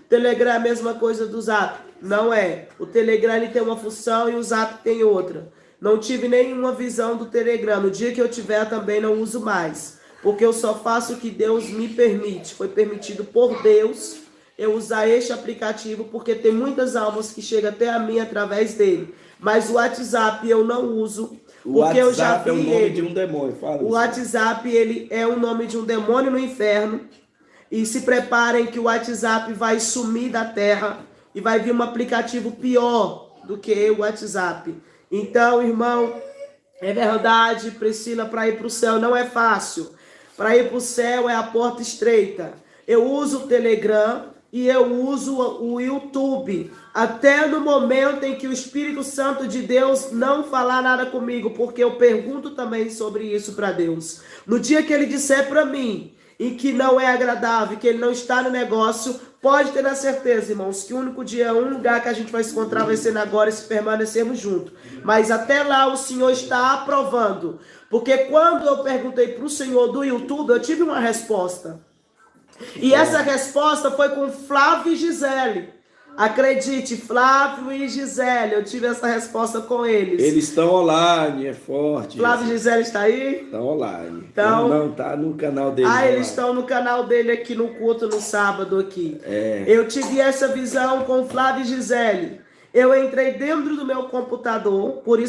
O Telegram é a mesma coisa do Zap? Não é. O Telegram ele tem uma função e o Zap tem outra. Não tive nenhuma visão do Telegram. No dia que eu tiver também não uso mais. Porque eu só faço o que Deus me permite. Foi permitido por Deus eu usar este aplicativo porque tem muitas almas que chegam até a mim através dele. Mas o WhatsApp eu não uso. Porque eu já vi é o nome de um demônio. Fala o WhatsApp ele é o nome de um demônio no inferno. E se preparem que o WhatsApp vai sumir da terra e vai vir um aplicativo pior do que o WhatsApp. Então, irmão, é verdade, Priscila, para ir para o céu não é fácil. Para ir para o céu é a porta estreita. Eu uso o Telegram e eu uso o YouTube. Até no momento em que o Espírito Santo de Deus não falar nada comigo, porque eu pergunto também sobre isso para Deus. No dia que ele disser para mim e que não é agradável, que ele não está no negócio, pode ter a certeza, irmãos, que o único dia, um lugar que a gente vai se encontrar vai ser na agora se permanecermos juntos. Mas até lá o Senhor está aprovando. Porque quando eu perguntei para o Senhor do YouTube, eu tive uma resposta. E essa resposta foi com Flávio e Gisele. Acredite, Flávio e Gisele, eu tive essa resposta com eles. Eles estão online, é forte. Flávio e Gisele está aí? Estão online. Então, não, tá no canal dele. Eles estão no canal dele aqui no culto no sábado aqui. É. Eu tive essa visão com Flávio e Gisele. Eu entrei dentro do meu computador, por isso